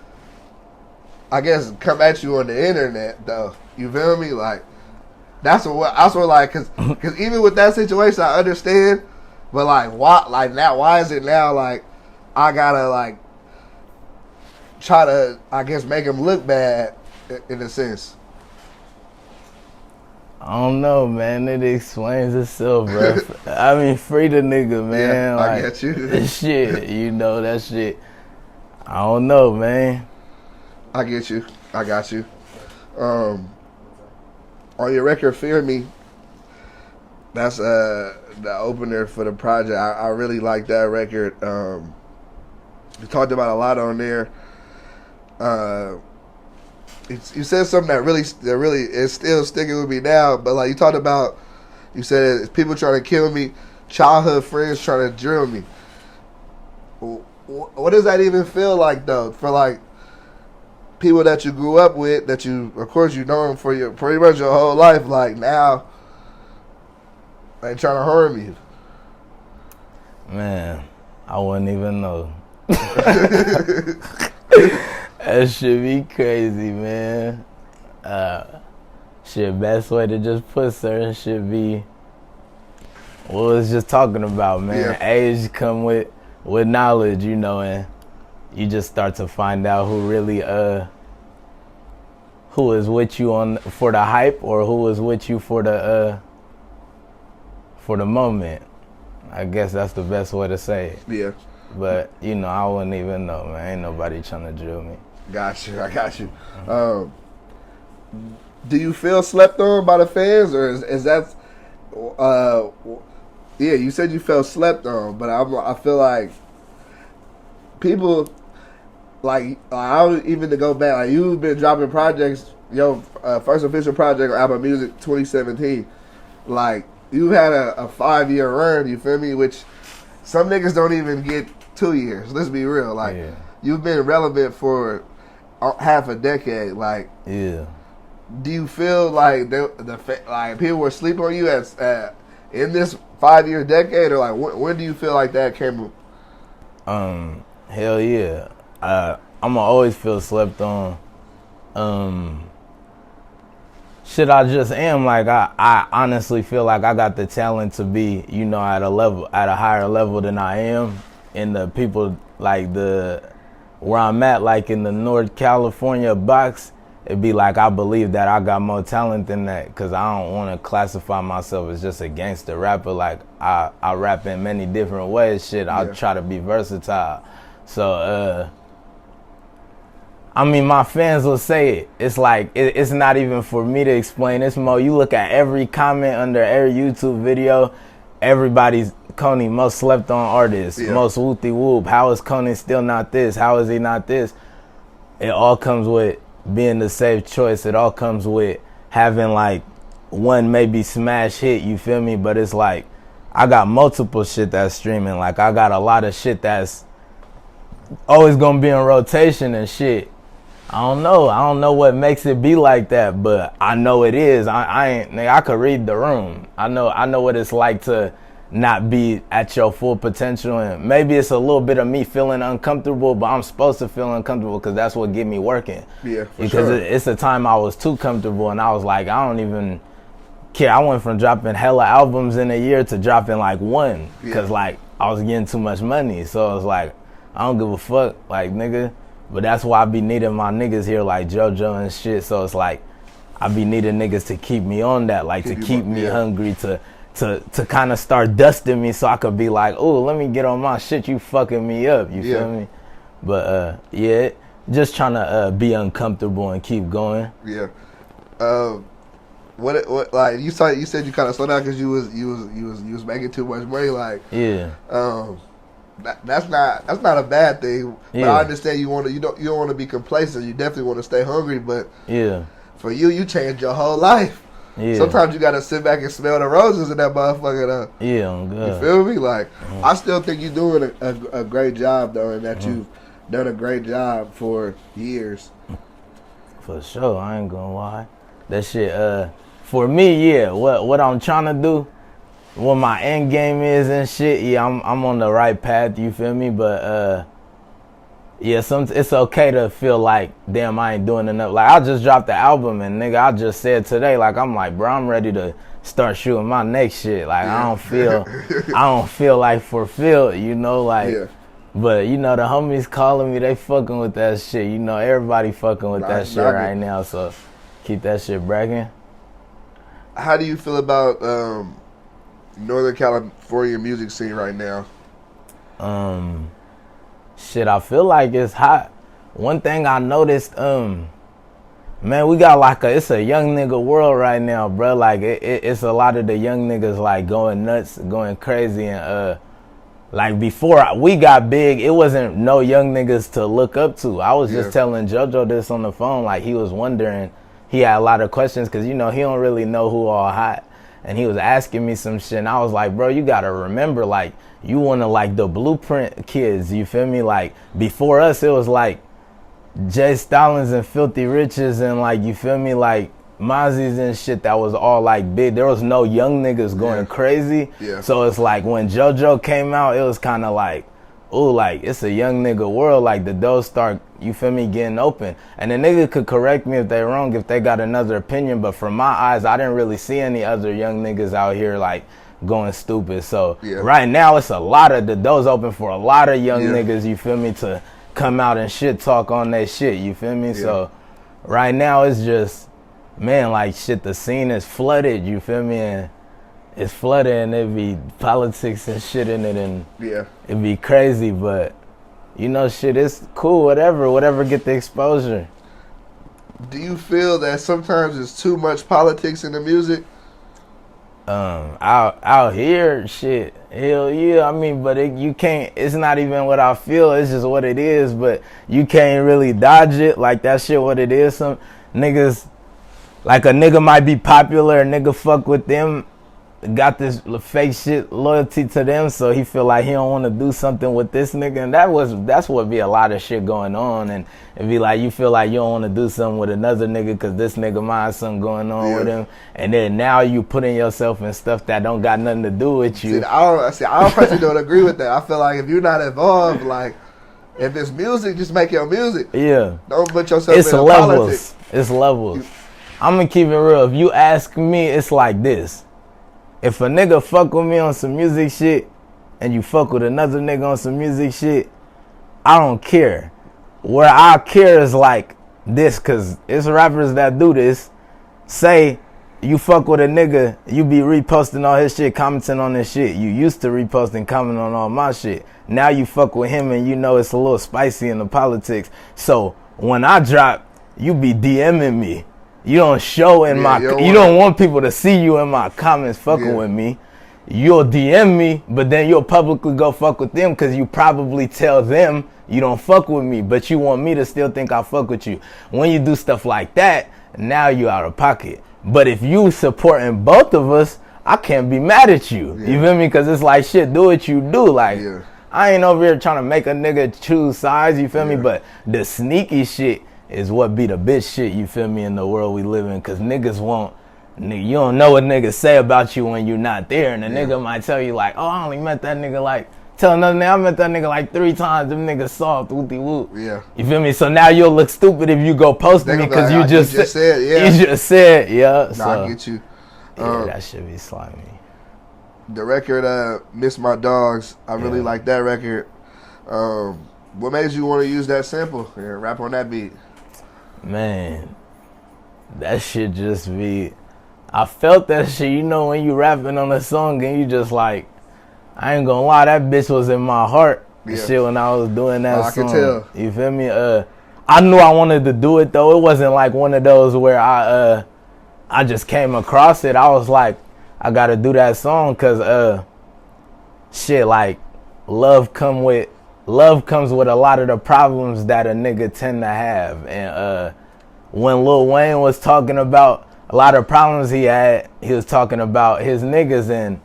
I guess, come at you on the internet though. You feel me? Like, that's what like, cause even with that situation, I understand, but like, why is it now? Like, I gotta, like, try to, I guess, make him look bad in a sense. I don't know, man. It explains itself, bro. I mean, free the nigga, man. Yeah, like, I get you. Shit, you know, that shit. I don't know, man. I get you. I got you. On your record, Fear Me, that's the opener for the project. I really like that record. You talked about a lot on there. You said something that really is still sticking with me now. But like, you talked about, you said it's people trying to kill me, childhood friends trying to drill me. What does that even feel like though? For like people that you grew up with, that you, of course, you know them for your pretty much your whole life. Like, now they trying to harm you. Man, I wouldn't even know. That should be crazy, man. Shit, best way to just put certain shit be what we was just talking about, man. Yeah. Age come with knowledge, you know, and you just start to find out who really who is with you for the hype, or who is with you for the moment. I guess that's the best way to say it. Yeah. But, you know, I wouldn't even know, man. Ain't nobody trying to drill me. Got you. I got you. Do you feel slept on by the fans, or is that? Yeah, you said you felt slept on, but I feel like people, like, I don't even to go back. Like, you've been dropping projects. Your first official project on Apple Music 2017. Like, you had a 5-year run. You feel me? Which some niggas don't even get 2 years. Let's be real. Like, you've been relevant for half a decade. Like, do you feel like like people were sleeping on you in this 5-year decade, or like when do you feel like that came? Hell yeah. I'ma always feel slept on. Shit, I just am. Like, I honestly feel like I got the talent to be, you know, at a higher level than I am. And the people, like, where I'm at, like in the North California box, it'd be like I believe that I got more talent than that, because I don't want to classify myself as just a gangster rapper. Like, I rap in many different ways. Shit, I try to be versatile. So, I mean, my fans will say it. It's like, it's not even for me to explain. It's more, you look at every comment under every YouTube video, everybody's Kony, most slept on artist, most whoopty whoop. How is Kony still not this? How is he not this? It all comes with being the safe choice. It all comes with having like one maybe smash hit, you feel me? But it's like, I got multiple shit that's streaming. Like, I got a lot of shit that's always gonna be in rotation and shit. I don't know what makes it be like that, but I know it is. I could read the room. I know what it's like to not be at your full potential, and maybe it's a little bit of me feeling uncomfortable, but I'm supposed to feel uncomfortable because that's what get me working. Yeah, because it's a time I was too comfortable, and I was like, I don't even care. I went from dropping hella albums in a year to dropping like one, because like I was getting too much money. So I was like, I don't give a fuck, like, nigga. But that's why I be needing my niggas here like JoJo and shit. So it's like, I be needing niggas to keep me on that, like to keep me hungry, to kind of start dusting me so I could be like, oh, let me get on my shit, you fucking me up, you feel me? But just trying to be uncomfortable and keep going. Yeah. What like you said you kind of slowed down because you was making too much money, like that's not a bad thing. But I understand you don't want to be complacent. You definitely want to stay hungry. But for you changed your whole life. Yeah. Sometimes you gotta sit back and smell the roses in that motherfucker though. Yeah, I'm good. You feel me? Like I still think you're doing a great job though, and that you've done a great job for years. For sure, I ain't gonna lie. That shit, for me, what I'm trying to do, what my end game is and shit, I'm on the right path, you feel me? But it's okay to feel like, damn, I ain't doing enough. Like, I just dropped the album, and nigga, I just said today, like, I'm like, bro, I'm ready to start shooting my next shit. Like, I don't feel like fulfilled, you know, like. But you know, the homies calling me, they fucking with that shit. You know, everybody fucking with that shit right now. So keep that shit bragging. How do you feel about Northern California music scene right now? Shit, I feel like it's hot. One thing I noticed, man, we got like it's a young nigga world right now, bro. Like it's a lot of the young niggas like going nuts, going crazy, and like before we got big, it wasn't no young niggas to look up to. I was just telling JoJo this on the phone, like he was wondering, he had a lot of questions because, you know, he don't really know who all hot. And he was asking me some shit, and I was like, bro, you gotta remember, like, you one of like the Blueprint kids, you feel me? Like before us, it was like Jay Stallings and Filthy Riches and like, you feel me, like Mozzy's and shit that was all like big. There was no young niggas going crazy. So it's like when JoJo came out, it was kind of like, ooh, like it's a young nigga world. Like the doors start, you feel me, getting open. And the nigga could correct me if they wrong, if they got another opinion. But from my eyes, I didn't really see any other young niggas out here like going stupid. So right now, it's a lot of the doors open for a lot of young niggas, you feel me, to come out and shit talk on that shit, you feel me? So right now, it's just, man, like shit, the scene is flooded, you feel me? And it's flooded and it be politics and shit in it, and it be crazy, but you know, shit, it's cool, whatever get the exposure. Do you feel that sometimes it's too much politics in the music? Out here, shit, hell yeah. I mean, but you can't, it's not even what I feel, it's just what it is, but you can't really dodge it, like that shit what it is. Some niggas, like a nigga might be popular, a nigga fuck with them, got this fake shit loyalty to them, so he feel like he don't want to do something with this nigga, and that's what be a lot of shit going on, and it be like you feel like you don't want to do something with another nigga because this nigga mind something going on with him, and then now you putting yourself in stuff that don't got nothing to do with you. I personally don't agree with that. I feel like if you're not involved, like if it's music, just make your music. Yeah, don't put yourself in levels. Politics. It's levels. I'm gonna keep it real. If you ask me, it's like this. If a nigga fuck with me on some music shit and you fuck with another nigga on some music shit, I don't care. Where I care is like this, cause it's rappers that do this. Say you fuck with a nigga, you be reposting all his shit, commenting on his shit. You used to reposting, commenting on all my shit. Now you fuck with him and you know it's a little spicy in the politics. So when I drop, you be DMing me. You don't show in you don't want people to see you in my comments fucking with me. You'll DM me, but then you'll publicly go fuck with them because you probably tell them you don't fuck with me, but you want me to still think I fuck with you. When you do stuff like that, now you out of pocket. But if you supporting both of us, I can't be mad at you. You feel me? Because it's like, shit, do what you do. Like, I ain't over here trying to make a nigga choose sides, you feel me? But the sneaky shit is what be the bitch shit, you feel me, in the world we live in. Because niggas won't, you don't know what niggas say about you when you're not there. And the nigga might tell you like, oh, I only met that nigga like, tell another nigga, I met that nigga like 3 times. Them niggas soft, whoopty whoop. Yeah. You feel me? So now you'll look stupid if you go post me because like, you just said, You just said, Nah, so, I get you. That should be slimy. The record, Miss My Dogs, I really like that record. What made you want to use that sample and rap on that beat? Man, that shit just be, I felt that shit, you know, when you rapping on a song and you just like, I ain't gonna lie, that bitch was in my heart. Shit, when I was doing that song. I can tell. You feel me? I knew I wanted to do it though. It wasn't like one of those where I just came across it. I was like, I gotta do that song because shit, like love comes with a lot of the problems that a nigga tend to have. And when Lil Wayne was talking about a lot of problems he had, he was talking about his niggas, and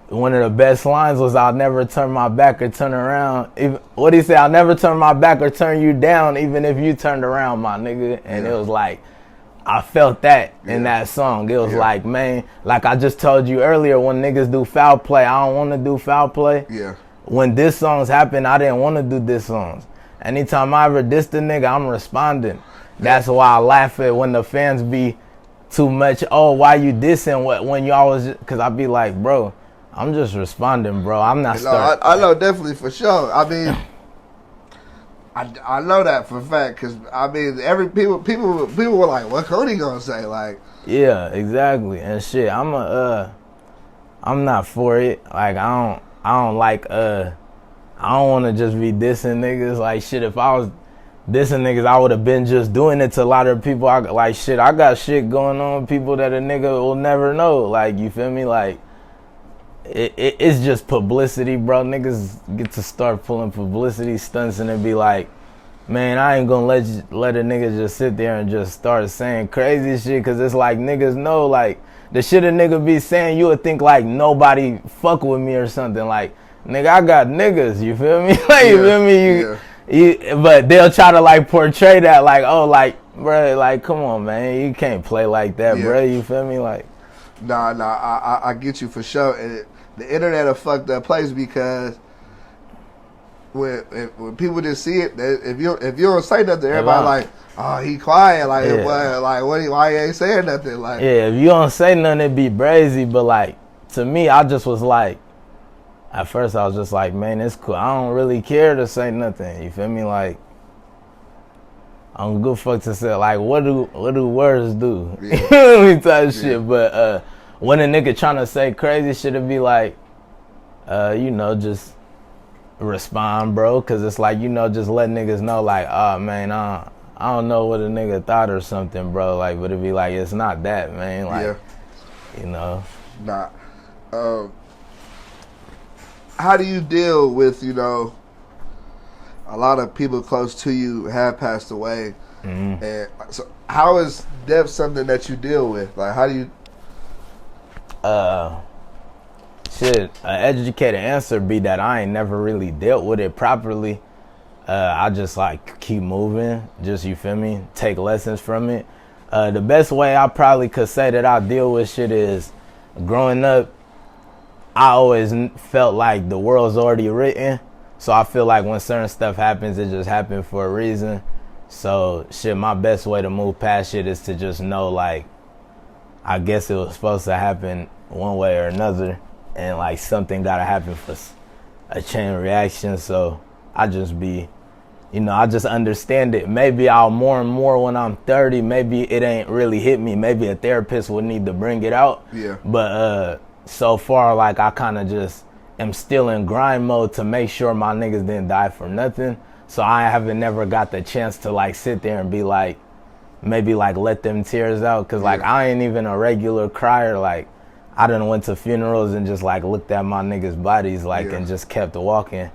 one of the best lines was, I'll never turn my back or turn around. What'd he say? I'll never turn my back or turn you down, even if you turned around, my nigga. And it was like, I felt that in that song. It was like, man, like I just told you earlier, when niggas do foul play, I don't want to do foul play. When diss songs happen, I didn't want to do diss songs. Anytime I ever diss the nigga, I'm responding. That's why I laugh at when the fans be too much, oh, why you dissing when you always, because I be like, bro, I'm just responding, bro. I'm not starting. I know definitely for sure. I mean, I know that for a fact because I mean, people were like, what Kony gonna say? Like, yeah, exactly. And shit, I'm not for it. Like, I don't like I don't want to just be dissing niggas. Like, shit, if I was dissing niggas, I would have been just doing it to a lot of people. I got shit going on with people that a nigga will never know. Like, you feel me? Like, it's just publicity, bro. Niggas get to start pulling publicity stunts and it be like, man, I ain't gonna let a nigga just sit there and just start saying crazy shit, because it's like niggas know, like, the shit a nigga be saying, you would think like nobody fuck with me or something. Like, nigga, I got niggas, you feel me? Like, you feel me? But they'll try to like portray that like, oh, like, bro, like, come on, man, you can't play like that, bro. You feel me? Like, nah, I get you for sure. And the internet a fucked up place because when people just see it, if you don't say nothing, everybody like, oh, he quiet, like, why he ain't saying nothing? Like, if you don't say nothing, it be brazy. But like, to me, I just was like, at first I was just like, man, it's cool. I don't really care to say nothing. You feel me? Like, I'm good fuck to say, like, what do words do? Let me tell you shit. But when a nigga trying to say crazy shit, it be like, you know, just respond, bro. Because it's like, you know, just let niggas know, like, oh, man, I don't know what a nigga thought or something, bro. Like, but it be like, it's not that, man. Like, you know. Nah. How do you deal with, you know, a lot of people close to you have passed away? And so how is death something that you deal with? Like, how do you... shit, an educated answer be that I ain't never really dealt with it properly. I just like keep moving, just, you feel me, take lessons from it. The best way I probably could say that I deal with shit is, growing up, I always felt like the world's already written. So I feel like when certain stuff happens, it just happened for a reason. So shit, my best way to move past shit is to just know, like, I guess it was supposed to happen one way or another, and like something gotta happen for a chain reaction. So I just be, I just understand it. Maybe I'll more and more when I'm 30. Maybe it ain't really hit me. Maybe a therapist would need to bring it out. Yeah. But so far, like, I kind of just am still in grind mode to make sure my niggas didn't die for nothing. So I haven't never got the chance to like sit there and be like, maybe like let them tears out. Cause like I ain't even a regular crier. Like I done went to funerals and just like looked at my niggas' bodies like and just kept walking.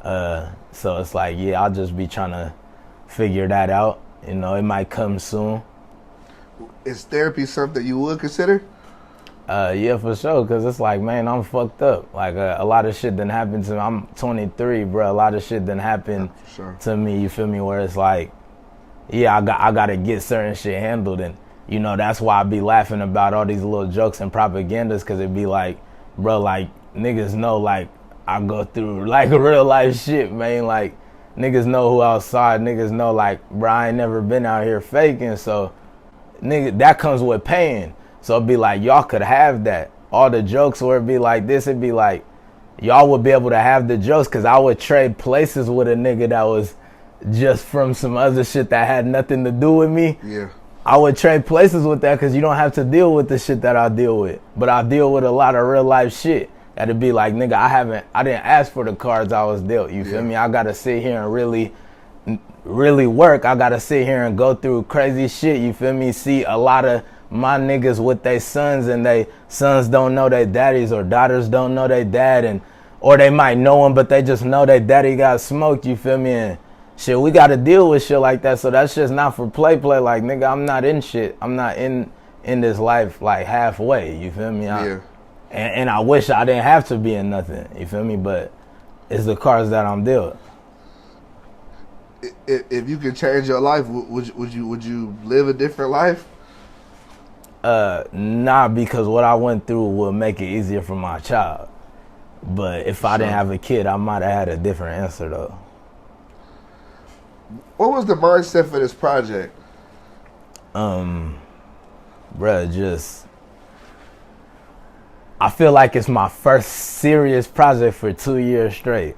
So it's like, I'll just be trying to figure that out. It might come soon. Is therapy something you would consider? Yeah, for sure. Cause it's like, man, I'm fucked up. Like a lot of shit done happened to me. I'm 23, bro. A lot of shit done happened to me. You feel me? Where it's like, I gotta get certain shit handled, and that's why I be laughing about all these little jokes and propagandas, cause it be like, bro, like niggas know like I go through like real life shit, man. Like niggas know who outside, niggas know like, bro, I ain't never been out here faking, so nigga, that comes with pain. So it'd be like, y'all could have that. All the jokes where it'd be like this, it'd be like, y'all would be able to have the jokes, cause I would trade places with a nigga that was just from some other shit that had nothing to do with me. Yeah. I would trade places with that, because you don't have to deal with the shit that I deal with. But I deal with a lot of real life shit that'd be like, nigga, I didn't ask for the cards I was dealt. You feel me? I gotta sit here and really work. I gotta sit here and go through crazy shit. You feel me? See a lot of my niggas with their sons, and they sons don't know their daddies, or daughters don't know their dad, or they might know him, but they just know their daddy got smoked. You feel me? And shit, we gotta deal with shit like that. So that's just not for play. Like, nigga, I'm not in shit. I'm not in this life like halfway. You feel me? And I wish I didn't have to be in nothing. You feel me? But it's the cards that I'm dealt. If you could change your life, would you live a different life? Nah, because what I went through will make it easier for my child. But if I didn't have a kid, I might have had a different answer though. What was the mindset for this project? Bruh, I feel like it's my first serious project for 2 years straight.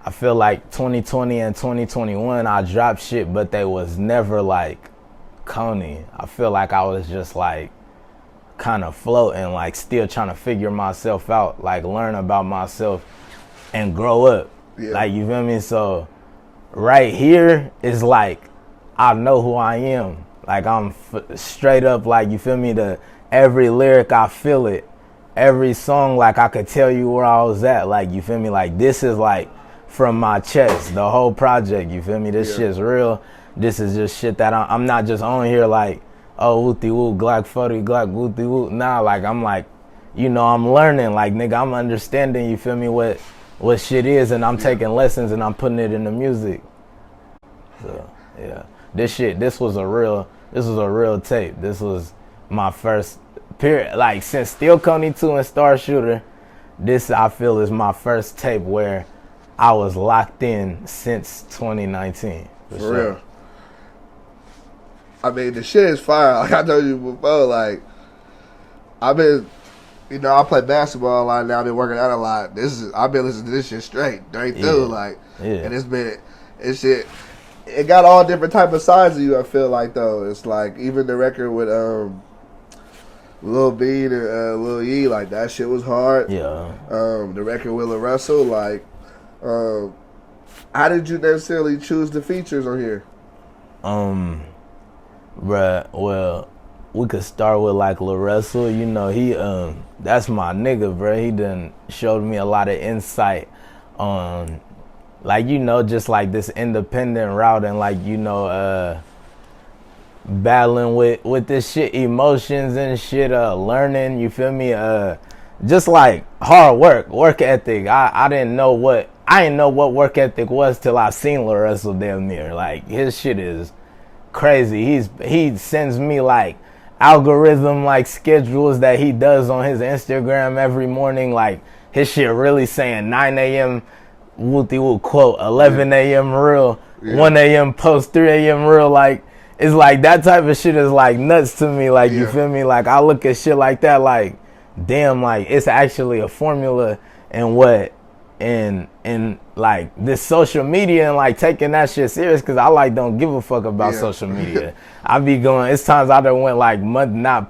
I feel like 2020 and 2021, I dropped shit, but they was never like Kony. I feel like I was just like kind of floating, like still trying to figure myself out, like learn about myself and grow up. Like, you feel me? So right here is like, I know who I am. Like, I'm straight up, like, you feel me? Every lyric, I feel it. Every song, like, I could tell you where I was at. Like, you feel me? Like, this is like from my chest, the whole project. You feel me? This shit's real. This is just shit that I'm not just on here like, oh, wooty woo, Glock 40, Glock wooty woo. Nah, like, I'm like, I'm learning. Like, nigga, I'm understanding, you feel me, what shit is, and I'm taking lessons and I'm putting it in the music. So, this was a real tape. This was my first period. Like, since Still Kony 2 and Star Shooter, this, I feel, is my first tape where I was locked in since 2019. For real. I mean, the shit is fire. Like I told you before, like, I've been, I play basketball a lot now. I've been working out a lot. I've been listening to this shit straight through, like, and it got all different type of sides of you. I feel like, though, it's like even the record with Lil B and Lil Yee, like, that shit was hard. Yeah. The record with Lil Russell, like, how did you necessarily choose the features on here? Bruh, well, we could start with like Lil Russell. He that's my nigga, bruh. He done showed me a lot of insight on, like, just like this independent route, and like, battling with this shit, emotions and shit, learning, you feel me, just like hard work ethic. I didn't know what work ethic was till I seen Lil Russell damn near. Like his shit is crazy. He sends me like algorithm like schedules that he does on his Instagram every morning. Like his shit really saying 9 a.m. Wooty Woo quote, 11 a.m. real, 1 a.m. post, 3 a.m. real. Like it's like that type of shit is like nuts to me. Like you feel me? Like I look at shit like that like damn, like it's actually a formula and what and like this social media and like taking that shit serious because I like don't give a fuck about social media. I be going, it's times I done went like months not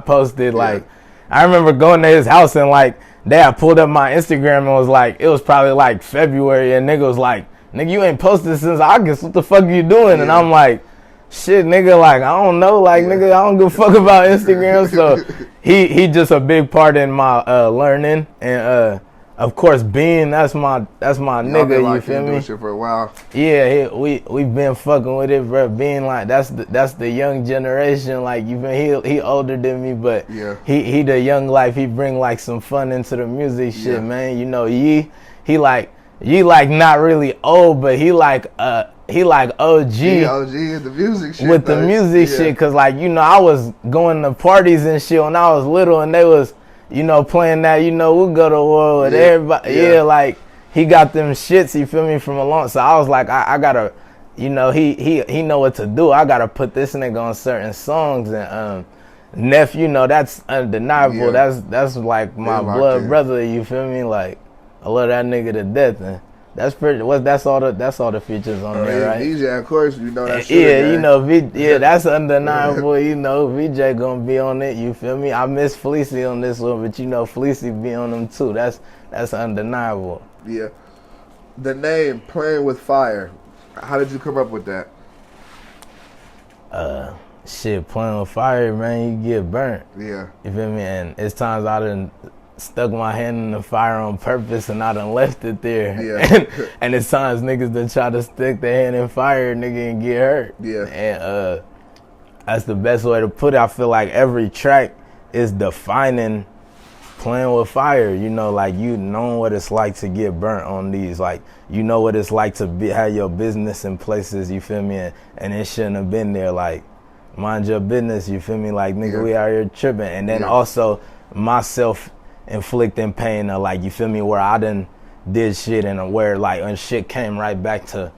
posted. Like I remember going to his house and like I pulled up my Instagram and was like, it was probably like February and nigga was like, nigga, you ain't posted since August, what the fuck you doing? And I'm like, shit, nigga, like, I don't know, like, nigga, I don't give a fuck about Instagram. So he just a big part in my learning, and of course, Bean, that's my nigga. You feel me? Doing shit for a while. Yeah, we've been fucking with it, bro. Being like that's the young generation. Like he older than me, but he the young life. He bring like some fun into the music shit, man. You know, he like not really old, but he like OG. He OG in the music shit. With the music shit, cause like, you know, I was going to parties and shit when I was little and they was, you know, playing that, you know, we'll go to war with everybody. Like he got them shits, you feel me, from a long. So I was like, I gotta, you know, he know what to do. I gotta put this nigga on certain songs. And Neff, you know, that's undeniable. That's like my blood brother, you feel me? Like I love that nigga to death. And that's pretty. That's all the features on there, right? VJ, of course, you know that. You know, that's undeniable. You know, VJ gonna be on it. You feel me? I miss Fleecy on this one, but you know, Fleecy be on them too. That's undeniable. Yeah. The name Playing with Fire. How did you come up with that? Shit, playing with fire, man, you get burnt. Yeah. You feel me? And it's times I done stuck my hand in the fire on purpose and I done left it there. Yeah. And it's times niggas done try to stick their hand in fire, nigga, and get hurt. Yeah. And that's the best way to put it. I feel like every track is defining playing with fire. You know, like you know what it's like to get burnt on these. Like you know what it's like to have your business in places, you feel me? And it shouldn't have been there. Like, mind your business, you feel me? Like, nigga, we out here tripping. And then also myself inflicting pain, like, you feel me, where I done did shit and where like when shit came right back to,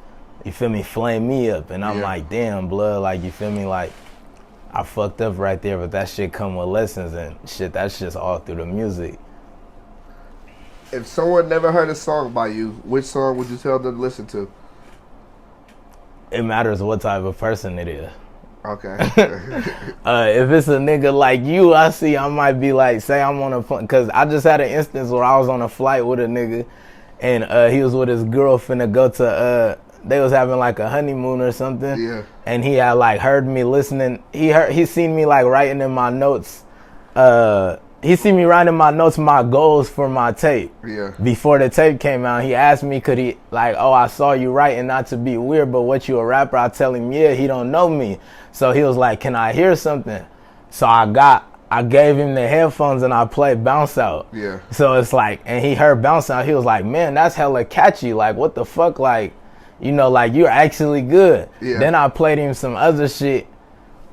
you feel me, flame me up. And I'm like, damn, blood, like, you feel me, like I fucked up right there, but that shit come with lessons and shit. That's just all through the music. If someone never heard a song by you, which song would you tell them to listen to? It matters what type of person it is. Okay. If it's a nigga like you, I might be like, say I'm on a plane, because I just had an instance where I was on a flight with a nigga, and he was with his girl finna go to, they was having like a honeymoon or something. Yeah. And he had like heard me listening. He seen me like writing in my notes. He seen me writing my notes, my goals for my tape. Yeah. Before the tape came out, he asked me, could he, like, oh, I saw you writing, not to be weird, but what, you a rapper? I tell him, yeah, he don't know me. So he was like, can I hear something? So I gave him the headphones and I played Bounce Out. Yeah. So it's like, and he heard Bounce Out, he was like, man, that's hella catchy. Like, what the fuck? Like, you know, like, you're actually good. Yeah. Then I played him some other shit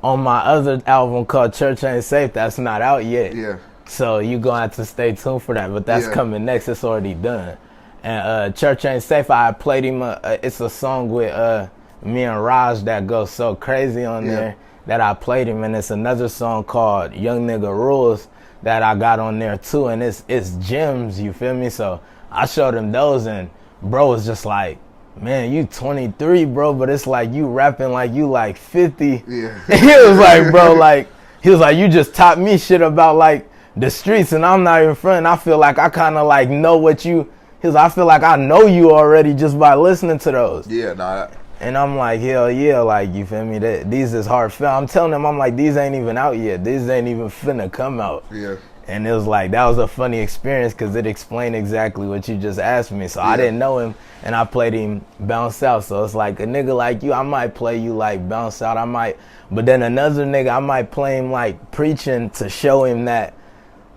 on my other album called Church Ain't Safe. That's not out yet. Yeah. So you gonna have to stay tuned for that. But that's coming next. It's already done. And Church Ain't Safe, I played him. It's a song with me and Raj that goes so crazy on there that I played him. And it's another song called Young Nigga Rules that I got on there too. And it's gems, you feel me? So I showed him those and bro was just like, man, you 23, bro, but it's like you rapping like you like 50. Yeah. He was like, bro, like, he was like, you just taught me shit about like the streets and I'm not even fronting. I feel like I kind of like know what you, he was like, I feel like I know you already just by listening to those. Yeah, nah. And I'm like, hell yeah, like, you feel me? These is heartfelt. I'm telling him, I'm like, these ain't even out yet. These ain't even finna come out. Yeah. And it was like, that was a funny experience because it explained exactly what you just asked me. So I didn't know him and I played him Bounce Out. So it's like a nigga like you, I might play you like Bounce Out. I might, but then another nigga, I might play him like Preaching to show him that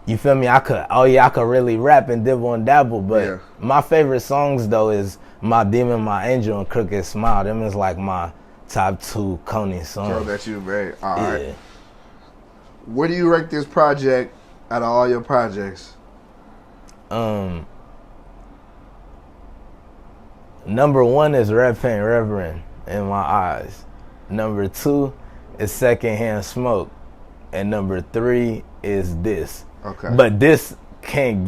you feel me? I could really rap and dibble and dabble, but my favorite songs though is My Demon, My Angel, and Crooked Smile. Them is like my top 2 Kony songs. Girl that you made. All right. Where do you rank this project out of all your projects? Number 1 is Red Paint Reverend in my eyes. Number 2 is Secondhand Smoke. And number 3 is this. Okay. But this could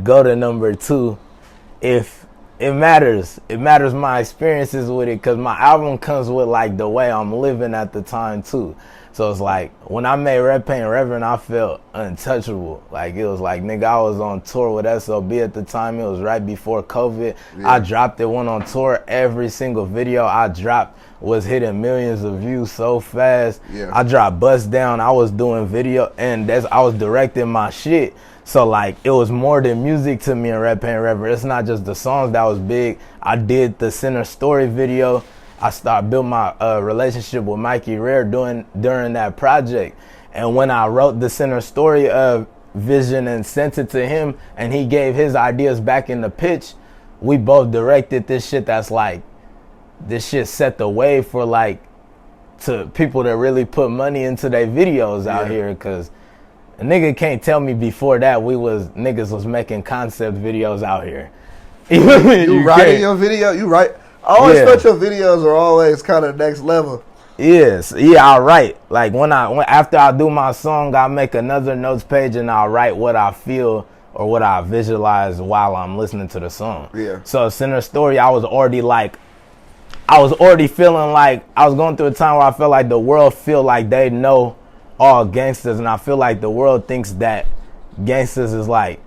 go to number 2 if it matters. It matters my experiences with it, because my album comes with like the way I'm living at the time too. So it's like when I made Red Paint Reverend, I felt untouchable. Like it was like, nigga, I was on tour with SOB at the time. It was right before COVID. I dropped it, went on tour. Every single video I dropped was hitting millions of views so fast. I dropped Bust Down. I was doing video, and I was directing my shit. So like it was more than music to me in Red Paint Reverend. It's not just the songs that was big. I did the Center Story video. I built my relationship with Mikey Rare during that project. And when I wrote the Center Story vision and sent it to him, and he gave his ideas back in the pitch, we both directed this shit. That's like, this shit set the way for like, to people that really put money into their videos out here. Cause a nigga can't tell me before that niggas was making concept videos out here. You writing your video? You write? I always thought your videos are always kind of next level. Yes, I write. Like after I do my song, I make another notes page and I'll write what I feel or what I visualize while I'm listening to the song. So Center Story, I was already feeling like I was going through a time where I felt like the world feel like they know all gangsters, and I feel like the world thinks that gangsters is like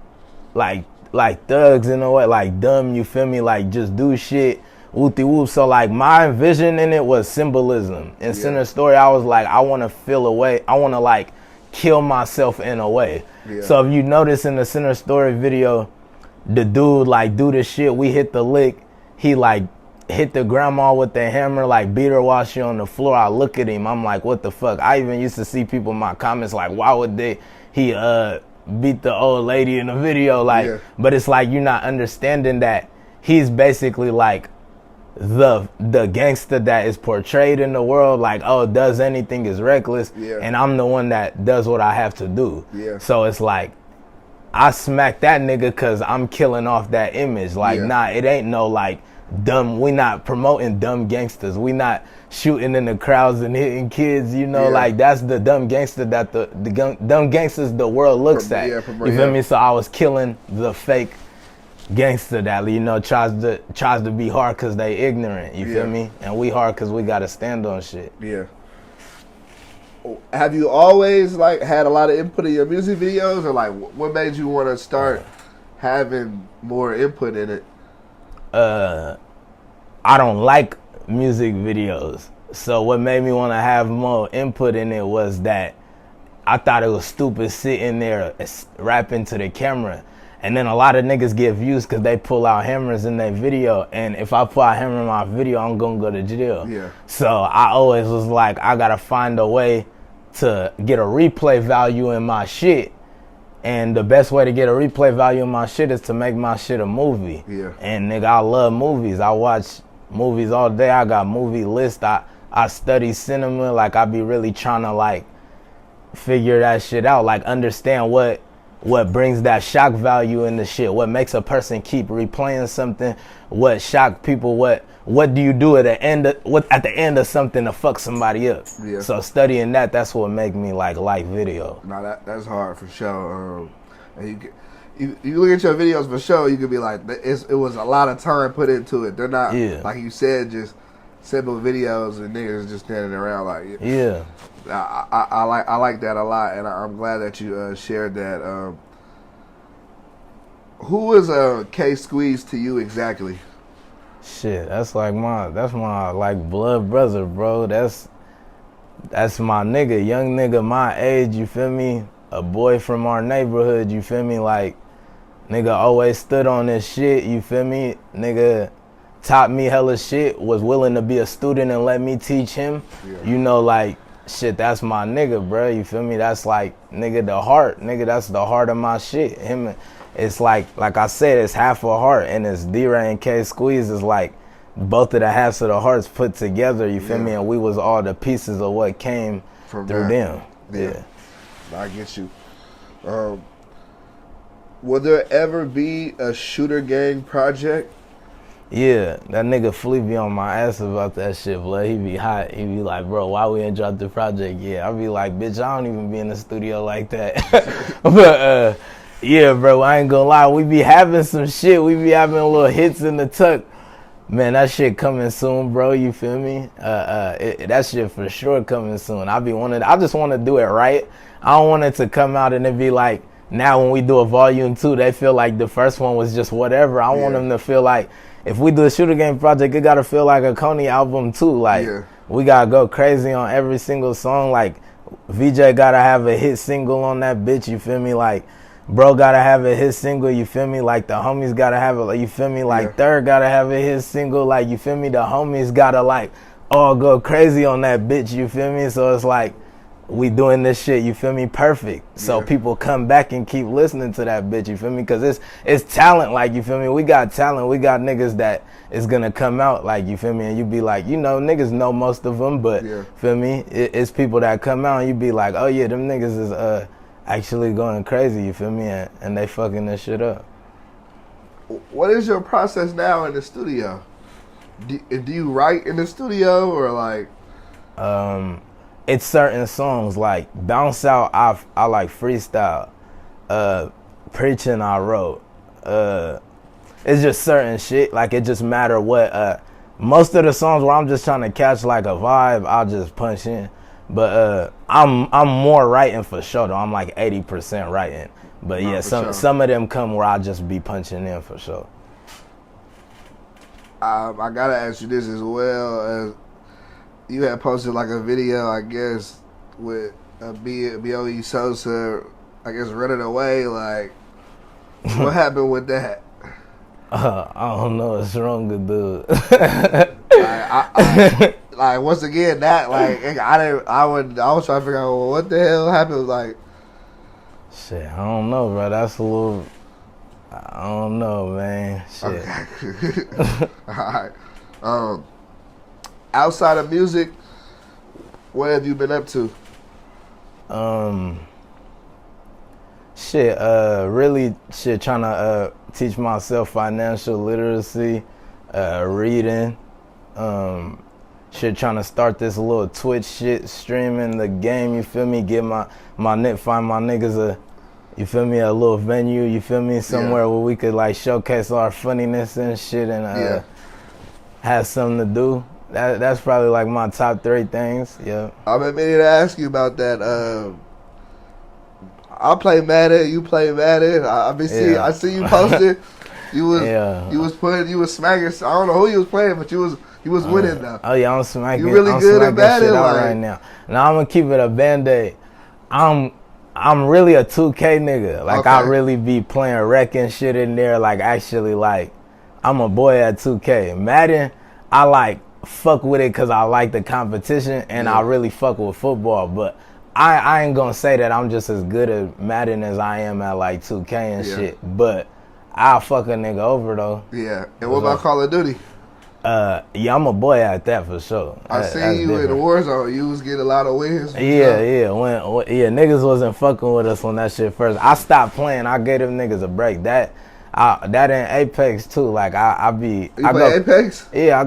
thugs in a way, like dumb, you feel me, like just do shit, whoopty whoop. So like my vision in it was symbolism. In Center Story, I was like, I want to feel a way, I want to like kill myself in a way. So if you notice in the Center Story video, the dude like do this shit, we hit the lick, he like hit the grandma with the hammer, like beat her while she on the floor. I look at him, I'm like, what the fuck? I even used to see people in my comments like, why would he beat the old lady in the video? Like, but it's like, you're not understanding that he's basically like the gangster that is portrayed in the world, like, oh, does anything, is reckless, and I'm the one that does what I have to do. So it's like, I smack that nigga because I'm killing off that image. Like, nah, it ain't no like dumb, we not promoting dumb gangsters, we not shooting in the crowds and hitting kids, you know, like that's the dumb gangster that the dumb gangsters the world looks at. You feel me? So I was killing the fake gangster that, you know, tries to be hard because they ignorant, you feel me? And we hard because we gotta stand on shit. Have you always like had a lot of input in your music videos, or like what made you want to start having more input in it? I don't like music videos. So what made me want to have more input in it was that I thought it was stupid sitting there rapping to the camera. And then a lot of niggas get views because they pull out hammers in their video. And if I pull out a hammer in my video, I'm going to go to jail. So I always was like, I got to find a way to get a replay value in my shit. And the best way to get a replay value in my shit is to make my shit a movie. And nigga, I love movies. I watch movies all day. I got movie lists. I study cinema. Like, I be really trying to like figure that shit out. Like, understand what brings that shock value in the shit. What makes a person keep replaying something? What shock people? What do you do at the end of something to fuck somebody up? So studying that's what make me like video. No, that's hard for sure. And you look at your videos for sure, you could be like, it was a lot of time put into it. They're not like you said, just simple videos and niggas just standing around like I like that a lot, and I'm glad that you shared that. Who is K Squeeze to you exactly? Shit, that's my like blood brother, bro. That's my nigga, young nigga my age, you feel me? A boy from our neighborhood, you feel me? Like, nigga always stood on this shit, you feel me? Nigga taught me hella shit, was willing to be a student and let me teach him. You know, like, shit, that's my nigga, bro. You feel me? That's like, nigga, the heart. Nigga, that's the heart of my shit. It's like I said, it's half a heart, and it's D-Ray and K Squeeze is like both of the halves of the hearts put together, you feel me? And we was all the pieces of what came from through them. Yeah. I get you. Will there ever be a ShooterGang project? Yeah, that nigga Flea be on my ass about that shit, blood. He be hot. He be like, bro, why we ain't dropped the project yet? I be like, bitch, I don't even be in the studio like that. But, yeah, bro, I ain't gonna lie. We be having some shit. We be having little hits in the tuck. Man, that shit coming soon, bro. You feel me? That shit for sure coming soon. I just want to do it right. I don't want it to come out and it be like, now when we do a volume 2, they feel like the first one was just whatever. I want them to feel like, if we do a ShooterGang project, it gotta feel like a Kony album too. Like, we gotta go crazy on every single song. Like, VJ gotta have a hit single on that bitch, you feel me? Like, bro gotta have a hit single, you feel me? Like, the homies gotta have it, you feel me? Like, Third gotta have a hit single, like, you feel me? The homies gotta, like, all go crazy on that bitch, you feel me? So it's like, we doing this shit, you feel me, perfect. So people come back and keep listening to that bitch, you feel me? Because it's talent, like, you feel me? We got talent. We got niggas that is going to come out, like, you feel me? And you be like, you know, niggas know most of them, but, feel me? It's people that come out and you be like, oh, yeah, them niggas is actually going crazy, you feel me? And they fucking this shit up. What is your process now in the studio? Do you write in the studio or, like... It's certain songs like Bounce Out. I like freestyle. Preaching I wrote. It's just certain shit. Like it just matter what. Most of the songs where I'm just trying to catch like a vibe, I'll just punch in. But I'm more writing for sure though. I'm like 80% writing. But yeah, some of them come where I just be punching in for sure. I gotta ask you this as well. You had posted like a video, I guess, with B.O.E. Sosa, I guess, running away. Like, what happened with that? I don't know. It's wrong to do. Like, once again, that, like, I was trying to figure out, well, what the hell happened? Like, shit, I don't know, bro. That's a little, I don't know, man. Shit. Okay. All right. Outside of music, what have you been up to? Really trying to teach myself financial literacy, reading, trying to start this little Twitch shit, streaming the game, you feel me? Get find my niggas you feel me, a little venue, you feel me, somewhere where we could like showcase our funniness and shit and have something to do. That's probably like my top 3 things. Yeah. I've been meaning to ask you about that. I play Madden. You play Madden. I see you posted. You was smacking. I don't know who you was playing, but you was winning though. Oh yeah, I'm smacking. You really good at Madden right now. Now I'm gonna keep it a Band-Aid. I'm really a 2K nigga. Like I really be playing rec and shit in there. Like actually, like I'm a boy at 2K. Madden, I like fuck with it because I like the competition and I really fuck with football, but I ain't gonna say that I'm just as good at Madden as I am at like 2K and shit, but I'll fuck a nigga over though. Yeah. And what about Call of Duty? Yeah, I'm a boy at that for sure. I seen you in the Warzone. You was getting a lot of wins. Niggas wasn't fucking with us on that shit first. I stopped playing. I gave them niggas a break. That in Apex too. Like I play Apex? Yeah, I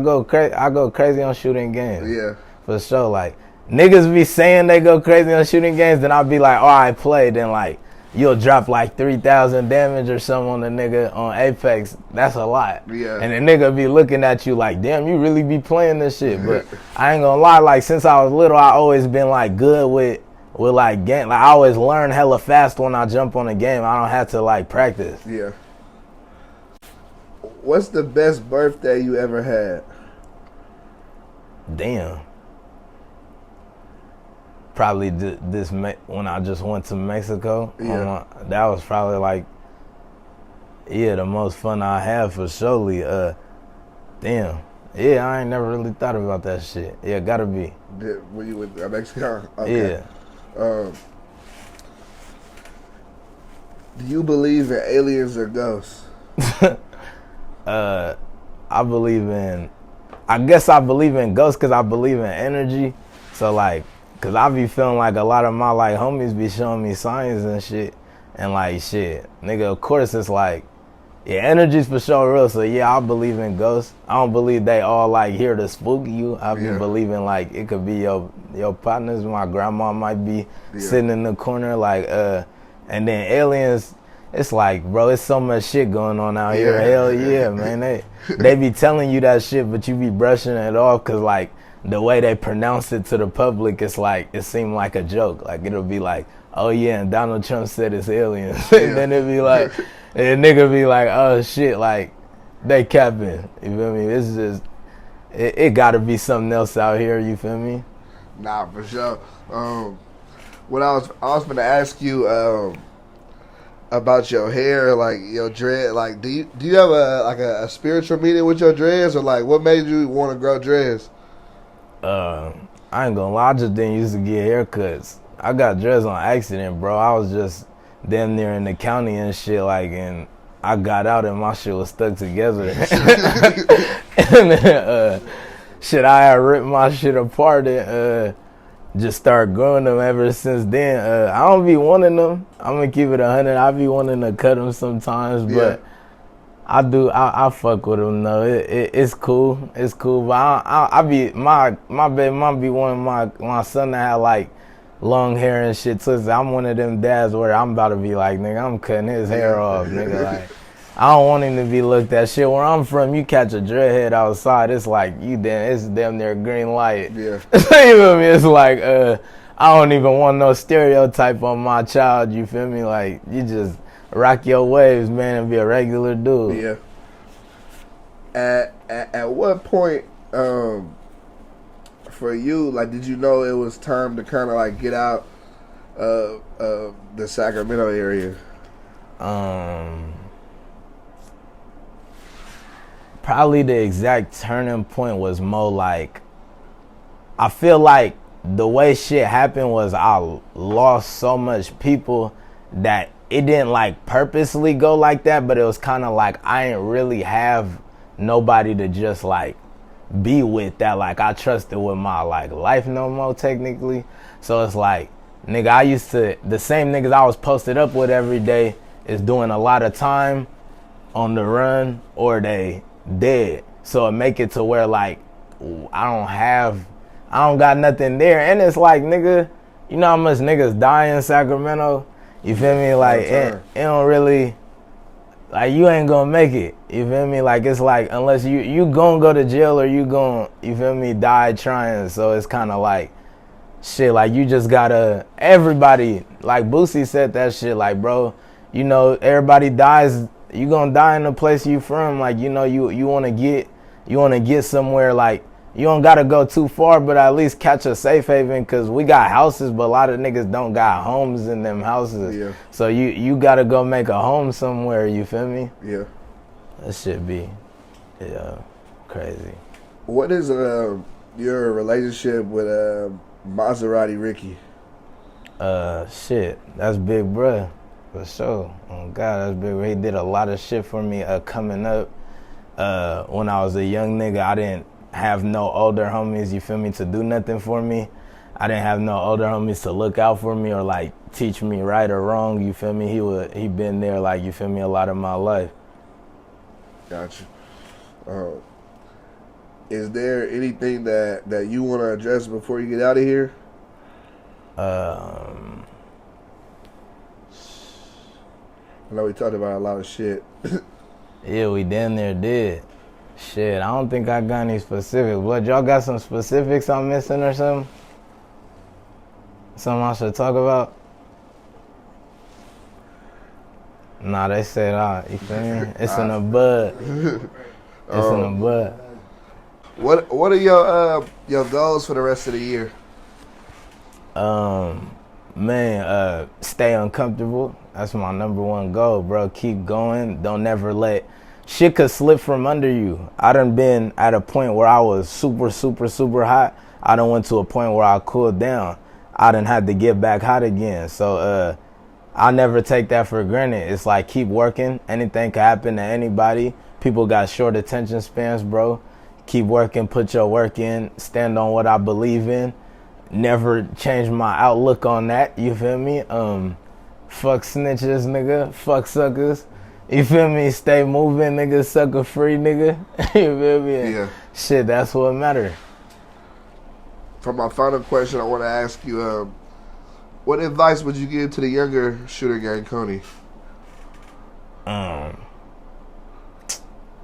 go crazy on shooting games. Yeah, for sure. Like niggas be saying they go crazy on shooting games, then I'll be like, oh, I play. Then like you'll drop like 3,000 damage or something on the nigga on Apex. That's a lot. Yeah. And the nigga be looking at you like, damn, you really be playing this shit. But I ain't gonna lie. Like since I was little, I always been like good with like game. Like I always learn hella fast when I jump on a game. I don't have to like practice. Yeah. What's the best birthday you ever had? Damn. Probably this when I just went to Mexico. Yeah. That was probably like, the most fun I had for surely. Damn. Yeah, I ain't never really thought about that shit. Yeah, gotta be. When you went to Mexico? Okay. Yeah. Do you believe in aliens or ghosts? I believe in, I guess I believe in ghosts because I believe in energy. So like, cause I be feeling like a lot of my like homies be showing me signs and shit. And like shit, nigga, of course it's like, yeah, energy's for sure real. So yeah, I believe in ghosts. I don't believe they all like here to spook you. I be believing like it could be your partners. My grandma might be sitting in the corner like and then aliens. It's like, bro, it's so much shit going on out here. Hell yeah, man. They be telling you that shit, but you be brushing it off because, like, the way they pronounce it to the public, it's like, it seemed like a joke. Like, it'll be like, oh, yeah, and Donald Trump said it's aliens. And then it'll be like, and nigga be like, oh, shit, like, they capping. You feel me? It's just, it got to be something else out here. You feel me? Nah, for sure. What I was going to ask you, about your hair, like your dread, like do you have a spiritual meaning with your dreads, or like what made you want to grow dreads? I ain't gonna lie, I just didn't used to get haircuts. I got dreads on accident, bro. I was just damn near in the county and shit, like, and I got out and my shit was stuck together. And then, shit, I had ripped my shit apart and just started growing them ever since then. I don't be wanting them. I'm gonna keep it 100. I be wanting to cut them sometimes, but I fuck with them though. It's cool. It's cool. But I be my baby mom be wanting my son to have like long hair and shit too. So I'm one of them dads where I'm about to be like, nigga, I'm cutting his hair off, nigga. Like, I don't want him to be looked at. Shit, where I'm from, you catch a dreadhead outside, it's like it's damn near green light. Yeah. You feel me? It's like I don't even want no stereotype on my child. You feel me? Like, you just rock your waves, man, and be a regular dude. Yeah. At what point, for you, like, did you know it was time to kind of like get out of the Sacramento area? Probably the exact turning point was more like, I feel like the way shit happened was I lost so much people that it didn't like purposely go like that, but it was kind of like I didn't really have nobody to just like be with that like I trusted with my like life no more technically. So it's like, nigga, I used to, the same niggas I was posted up with every day is doing a lot of time on the run or they dead. So it make it to where like I don't got nothing there. And it's like, nigga, you know how much niggas die in Sacramento? You feel me? Like it don't really, like, you ain't gonna make it. You feel me? Like, it's like, unless you gonna go to jail or you gonna, you feel me, die trying. So it's kind of like, shit, like, you just gotta, everybody, like Boosie said that shit, like, bro, you know, everybody dies. You gonna die in the place you from. Like, you know, you wanna get somewhere, like, you don't gotta go too far, but at least catch a safe haven, cause we got houses, but a lot of niggas don't got homes in them houses. Yeah. So you gotta go make a home somewhere, you feel me? Yeah. That shit be crazy. What is your relationship with Maserati Ricky? Shit, that's big bruh. For sure. Oh God, that's big. He did a lot of shit for me coming up. When I was a young nigga, I didn't have no older homies, you feel me, to do nothing for me. I didn't have no older homies to look out for me or like teach me right or wrong, you feel me. He been there, like, you feel me, a lot of my life. Gotcha. Is there anything that you want to address before you get out of here? I know we talked about a lot of shit. Yeah, we damn near did. Shit, I don't think I got any specifics. But y'all got some specifics I'm missing or something? Something I should talk about? Nah, they said, you feel me? It's in the bud. It's in the bud. What are your goals for the rest of the year? Man, stay uncomfortable. That's my number one goal, bro. Keep going. Don't never let shit could slip from under you. I done been at a point where I was super, super, super hot, I done went to a point where I cooled down. I done had to get back hot again. So I never take that for granted. It's like keep working. Anything can happen to anybody. People got short attention spans, bro. Keep working, put your work in, stand on what I believe in. Never change my outlook on that, you feel me? Fuck snitches, nigga. Fuck suckers. You feel me? Stay moving, nigga. Sucker free, nigga. You feel me? Yeah. Shit, that's what matter. For my final question, I want to ask you, what advice would you give to the younger ShooterGang Kony?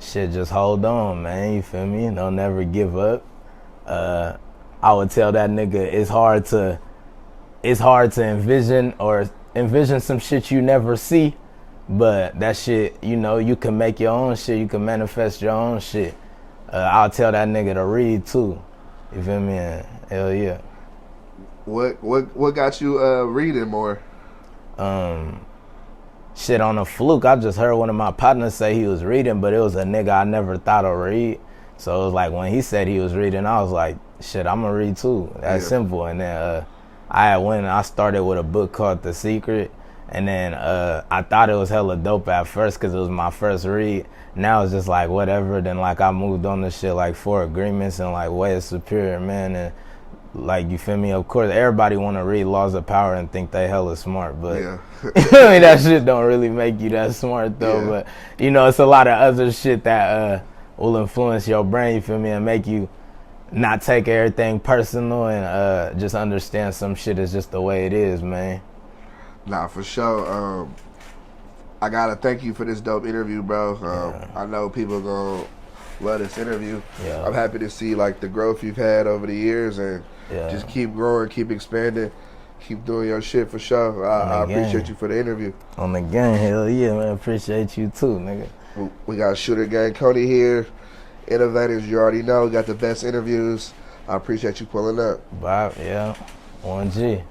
Shit, just hold on, man. You feel me? Don't never give up. I would tell that nigga it's hard to envision some shit you never see, but that shit, you know, you can make your own shit. You can manifest your own shit. I'll tell that nigga to read too. You feel me? Hell yeah. What got you reading more? Shit, on a fluke, I just heard one of my partners say he was reading, but it was a nigga I never thought of read. So it was like when he said he was reading, I was like, shit, I'm gonna read too. That's simple. And then I started with a book called The Secret, and then I thought it was hella dope at first because it was my first read. Now it's just like whatever. Then like I moved on to shit like Four Agreements and like Way of Superior Man, and like, you feel me? Of course, everybody want to read Laws of Power and think they hella smart, but yeah. I mean, that shit don't really make you that smart though. Yeah. But you know, it's a lot of other shit that will influence your brain, you feel me, and make you not take everything personal and just understand some shit is just the way it is, man. Nah, for sure. I gotta thank you for this dope interview, bro. I know people gonna love this interview. Yeah. I'm happy to see like the growth you've had over the years, and just keep growing, keep expanding, keep doing your shit for sure. I appreciate you for the interview. On the game, hell yeah, man. Appreciate you too, nigga. We got ShooterGang Kony here. Innovators, you already know, got the best interviews. I appreciate you pulling up. Bob, yeah. 1G.